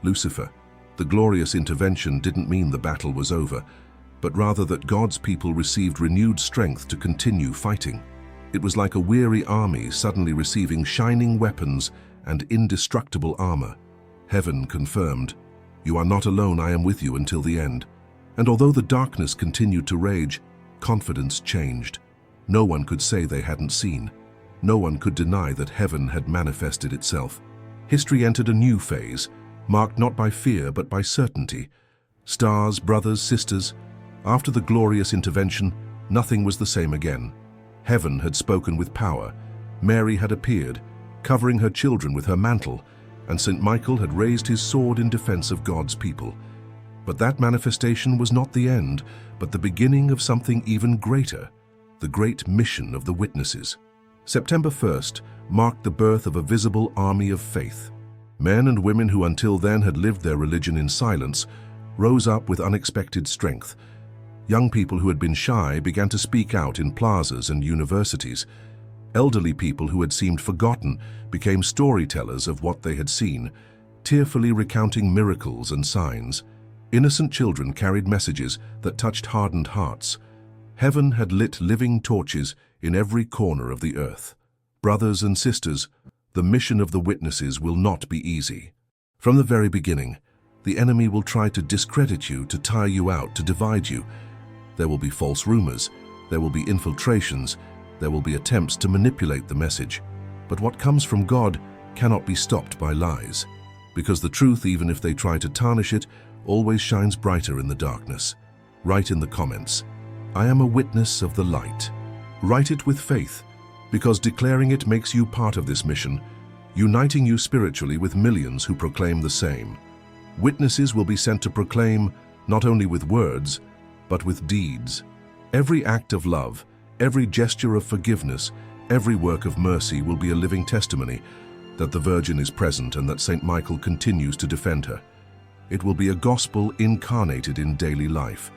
Lucifer, the glorious intervention didn't mean the battle was over, but rather that God's people received renewed strength to continue fighting. It was like a weary army suddenly receiving shining weapons and indestructible armor. Heaven confirmed, "You are not alone, I am with you until the end." And although the darkness continued to rage, confidence changed. No one could say they hadn't seen. No one could deny that heaven had manifested itself. History entered a new phase, marked not by fear but by certainty. Stars, brothers, sisters, after the glorious intervention, nothing was the same again. Heaven had spoken with power. Mary had appeared, covering her children with her mantle, and St. Michael had raised his sword in defense of God's people. But that manifestation was not the end, but the beginning of something even greater, the great mission of the witnesses. September 1st marked the birth of a visible army of faith. Men and women who until then had lived their religion in silence rose up with unexpected strength. Young people who had been shy began to speak out in plazas and universities. Elderly people who had seemed forgotten became storytellers of what they had seen, tearfully recounting miracles and signs. Innocent children carried messages that touched hardened hearts. Heaven had lit living torches in every corner of the earth. Brothers and sisters, the mission of the witnesses will not be easy. From the very beginning, the enemy will try to discredit you, to tire you out, to divide you. There will be false rumors, there will be infiltrations, there will be attempts to manipulate the message. But what comes from God cannot be stopped by lies, because the truth, even if they try to tarnish it, always shines brighter in the darkness. Write in the comments, I am a witness of the light. Write it with faith, because declaring it makes you part of this mission, uniting you spiritually with millions who proclaim the same. Witnesses will be sent to proclaim not only with words, but with deeds. Every act of love, every gesture of forgiveness, every work of mercy will be a living testimony that the Virgin is present and that St. Michael continues to defend her. It will be a gospel incarnated in daily life.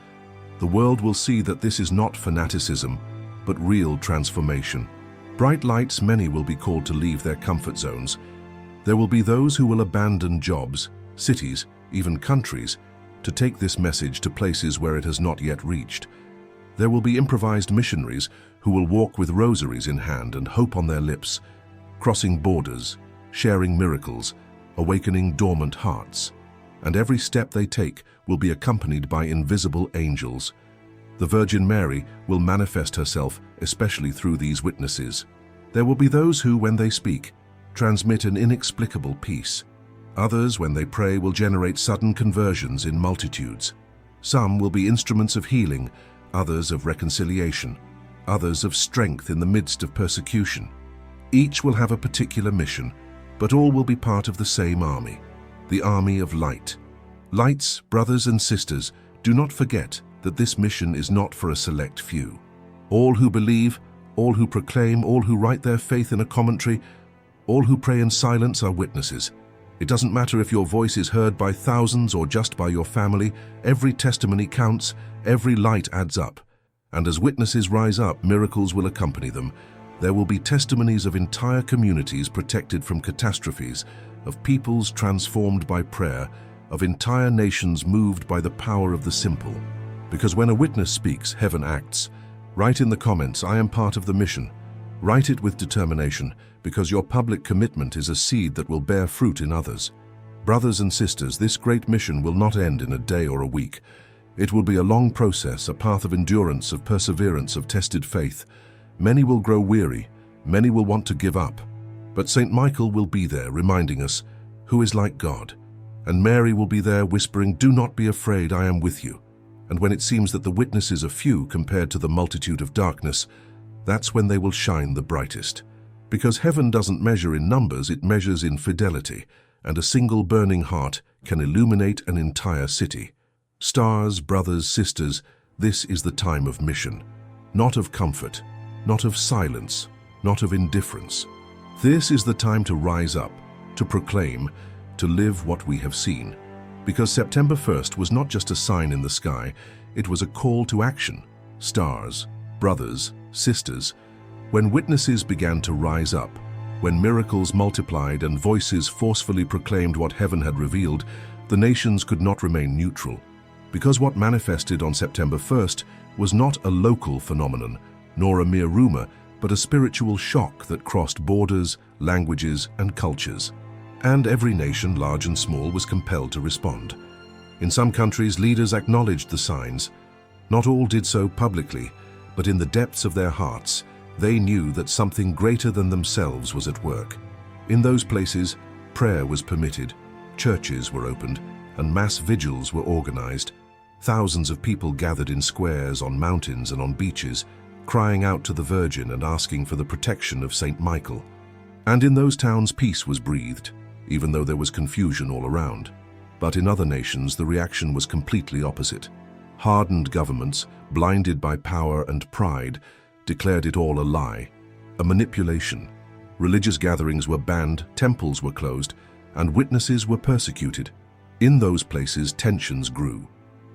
The world will see that this is not fanaticism, but real transformation. Bright lights, many will be called to leave their comfort zones. There will be those who will abandon jobs, cities, even countries, to take this message to places where it has not yet reached. There will be improvised missionaries who will walk with rosaries in hand and hope on their lips, crossing borders, sharing miracles, awakening dormant hearts. And every step they take will be accompanied by invisible angels. The Virgin Mary will manifest herself, especially through these witnesses. There will be those who, when they speak, transmit an inexplicable peace. Others, when they pray, will generate sudden conversions in multitudes. Some will be instruments of healing, others of reconciliation, others of strength in the midst of persecution. Each will have a particular mission, but all will be part of the same army, the army of light. Lights, brothers and sisters, do not forget that this mission is not for a select few. All who believe, all who proclaim, all who write their faith in a commentary, all who pray in silence are witnesses. It doesn't matter if your voice is heard by thousands or just by your family, every testimony counts, every light adds up. And as witnesses rise up, miracles will accompany them. There will be testimonies of entire communities protected from catastrophes, of peoples transformed by prayer, of entire nations moved by the power of the simple. Because when a witness speaks, heaven acts. Write in the comments, I am part of the mission. Write it with determination, because your public commitment is a seed that will bear fruit in others. Brothers and sisters, this great mission will not end in a day or a week. It will be a long process, a path of endurance, of perseverance, of tested faith. Many will grow weary, many will want to give up, But Saint Michael will be there reminding us, who is like God? And Mary will be there whispering, do not be afraid, I am with you. And when it seems that the witnesses are few compared to the multitude of darkness, that's when they will shine the brightest. Because heaven doesn't measure in numbers, it measures in fidelity, and a single burning heart can illuminate an entire city. Stars, brothers, sisters, this is the time of mission. Not of comfort, not of silence, not of indifference. This is the time to rise up, to proclaim, to live what we have seen. Because September 1st was not just a sign in the sky, it was a call to action. Stars, brothers, sisters, when witnesses began to rise up, when miracles multiplied and voices forcefully proclaimed what heaven had revealed, the nations could not remain neutral. Because what manifested on September 1st was not a local phenomenon, nor a mere rumor, but a spiritual shock that crossed borders, languages, and cultures. And every nation, large and small, was compelled to respond. In some countries, leaders acknowledged the signs. Not all did so publicly, but in the depths of their hearts, they knew that something greater than themselves was at work. In those places, prayer was permitted, churches were opened, and mass vigils were organized. Thousands of people gathered in squares, on mountains, and on beaches, crying out to the Virgin and asking for the protection of Saint Michael. And in those towns, peace was breathed, even though there was confusion all around. But in other nations, the reaction was completely opposite. Hardened governments, blinded by power and pride, declared it all a lie, a manipulation. Religious gatherings were banned, temples were closed, and witnesses were persecuted. In those places, tensions grew.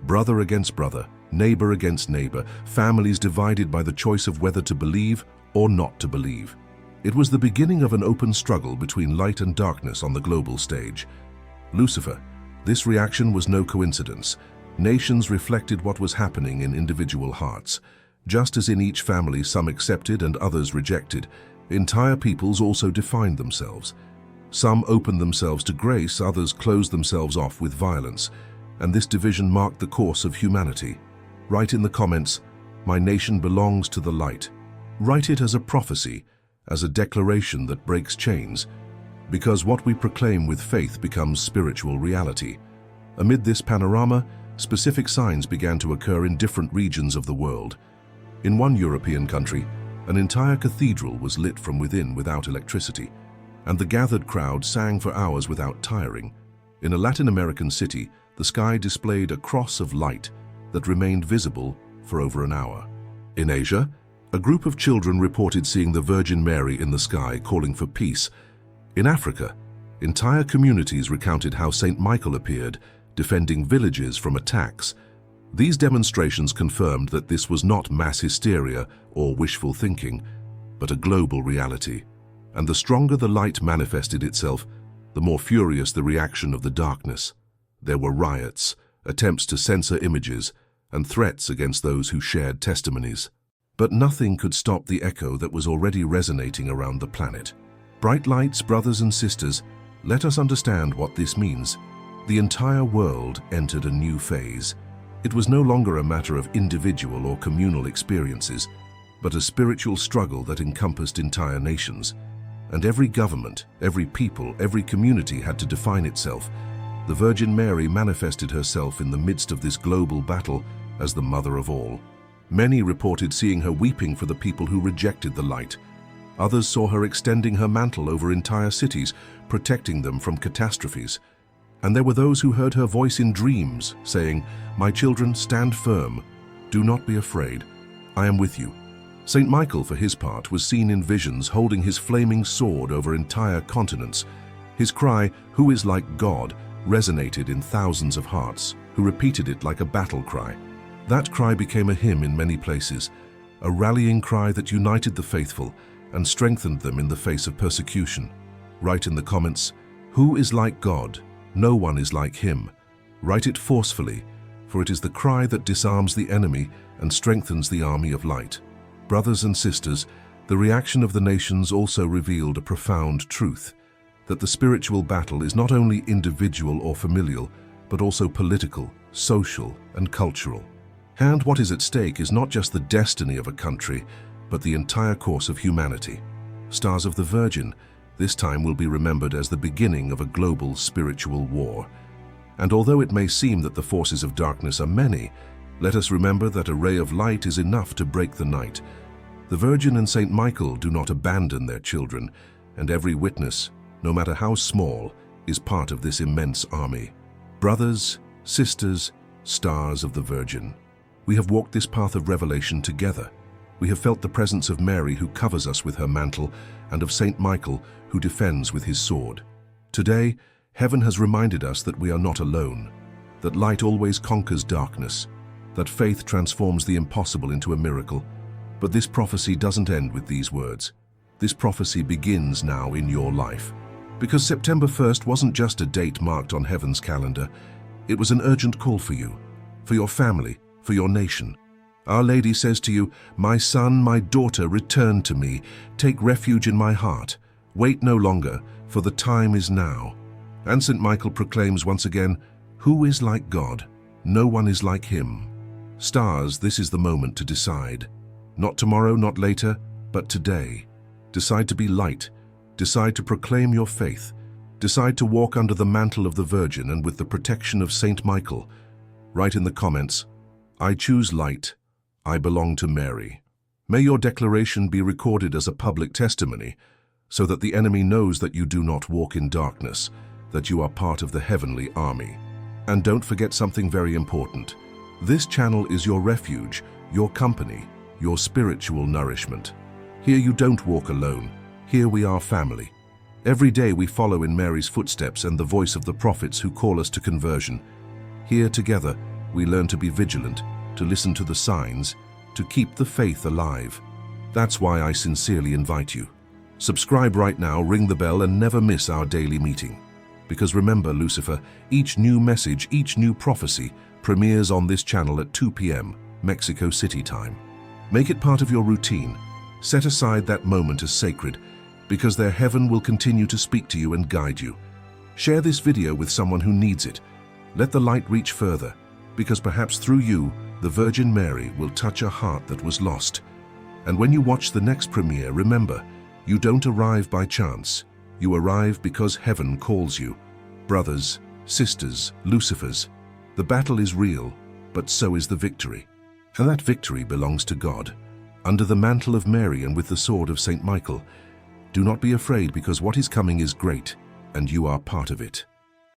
Brother against brother, neighbor against neighbor, families divided by the choice of whether to believe or not to believe. It was the beginning of an open struggle between light and darkness on the global stage. Lucifer, this reaction was no coincidence. Nations reflected what was happening in individual hearts. Just as in each family some accepted and others rejected, entire peoples also defined themselves. Some opened themselves to grace, others closed themselves off with violence, and this division marked the course of humanity. Write in the comments, my nation belongs to the light. Write it as a prophecy, as a declaration that breaks chains, because what we proclaim with faith becomes spiritual reality. Amid this panorama, specific signs began to occur in different regions of the world. In one European country, an entire cathedral was lit from within without electricity, and the gathered crowd sang for hours without tiring. In a Latin American city, the sky displayed a cross of light that remained visible for over an hour. In Asia, a group of children reported seeing the Virgin Mary in the sky calling for peace. In Africa, entire communities recounted how Saint Michael appeared, defending villages from attacks. These demonstrations confirmed that this was not mass hysteria or wishful thinking, but a global reality. And the stronger the light manifested itself, the more furious the reaction of the darkness. There were riots, attempts to censor images, and threats against those who shared testimonies. But nothing could stop the echo that was already resonating around the planet. Bright lights, brothers and sisters, let us understand what this means. The entire world entered a new phase. It was no longer a matter of individual or communal experiences, but a spiritual struggle that encompassed entire nations. And every government, every people, every community had to define itself. The Virgin Mary manifested herself in the midst of this global battle as the mother of all. Many reported seeing her weeping for the people who rejected the light. Others saw her extending her mantle over entire cities, protecting them from catastrophes. And there were those who heard her voice in dreams, saying, "My children, stand firm. Do not be afraid. I am with you." Saint Michael, for his part, was seen in visions holding his flaming sword over entire continents. His cry, "Who is like God?" resonated in thousands of hearts, who repeated it like a battle cry. That cry became a hymn in many places, a rallying cry that united the faithful and strengthened them in the face of persecution. Write in the comments, "Who is like God? No one is like him." Write it forcefully, for it is the cry that disarms the enemy and strengthens the army of light. Brothers and sisters, the reaction of the nations also revealed a profound truth, that the spiritual battle is not only individual or familial, but also political, social, and cultural. And what is at stake is not just the destiny of a country, but the entire course of humanity. Stars of the Virgin, This time will be remembered as the beginning of a global spiritual war. And although it may seem that the forces of darkness are many, let us remember that a ray of light is enough to break the night. The Virgin and Saint Michael do not abandon their children, and every witness, no matter how small, is part of this immense army. Brothers, sisters, stars of the Virgin, we have walked this path of revelation together. We have felt the presence of Mary, who covers us with her mantle, and of Saint Michael, who defends with his sword. Today, heaven has reminded us that we are not alone, that light always conquers darkness, that faith transforms the impossible into a miracle. But this prophecy doesn't end with these words. This prophecy begins now in your life. Because September 1st wasn't just a date marked on heaven's calendar, it was an urgent call for you, for your family, for your nation. Our Lady says to you, "My son, my daughter, return to me. Take refuge in my heart. Wait no longer, for the time is now." And St. Michael proclaims once again, "Who is like God? No one is like him." Stars, this is the moment to decide. Not tomorrow, not later, but today. Decide to be light. Decide to proclaim your faith. Decide to walk under the mantle of the Virgin and with the protection of Saint Michael. Write in the comments, "I choose light. I belong to Mary." May your declaration be recorded as a public testimony, so that the enemy knows that you do not walk in darkness, that you are part of the heavenly army. And don't forget something very important. This channel is your refuge, your company, your spiritual nourishment. Here you don't walk alone. Here we are family. Every day we follow in Mary's footsteps and the voice of the prophets who call us to conversion. Here together we learn to be vigilant, to listen to the signs, to keep the faith alive. That's why I sincerely invite you. Subscribe right now, ring the bell, and never miss our daily meeting. Because remember, Lucifer, each new message, each new prophecy premieres on this channel at 2 p.m. Mexico City time. Make it part of your routine. Set aside that moment as sacred, because their heaven will continue to speak to you and guide you. Share this video with someone who needs it. Let the light reach further, because perhaps through you, the Virgin Mary will touch a heart that was lost. And when you watch the next premiere, remember, you don't arrive by chance. You arrive because heaven calls you. Brothers, sisters, Lucifers, the battle is real, but so is the victory. And that victory belongs to God. Under the mantle of Mary and with the sword of Saint Michael, do not be afraid, because what is coming is great, and you are part of it.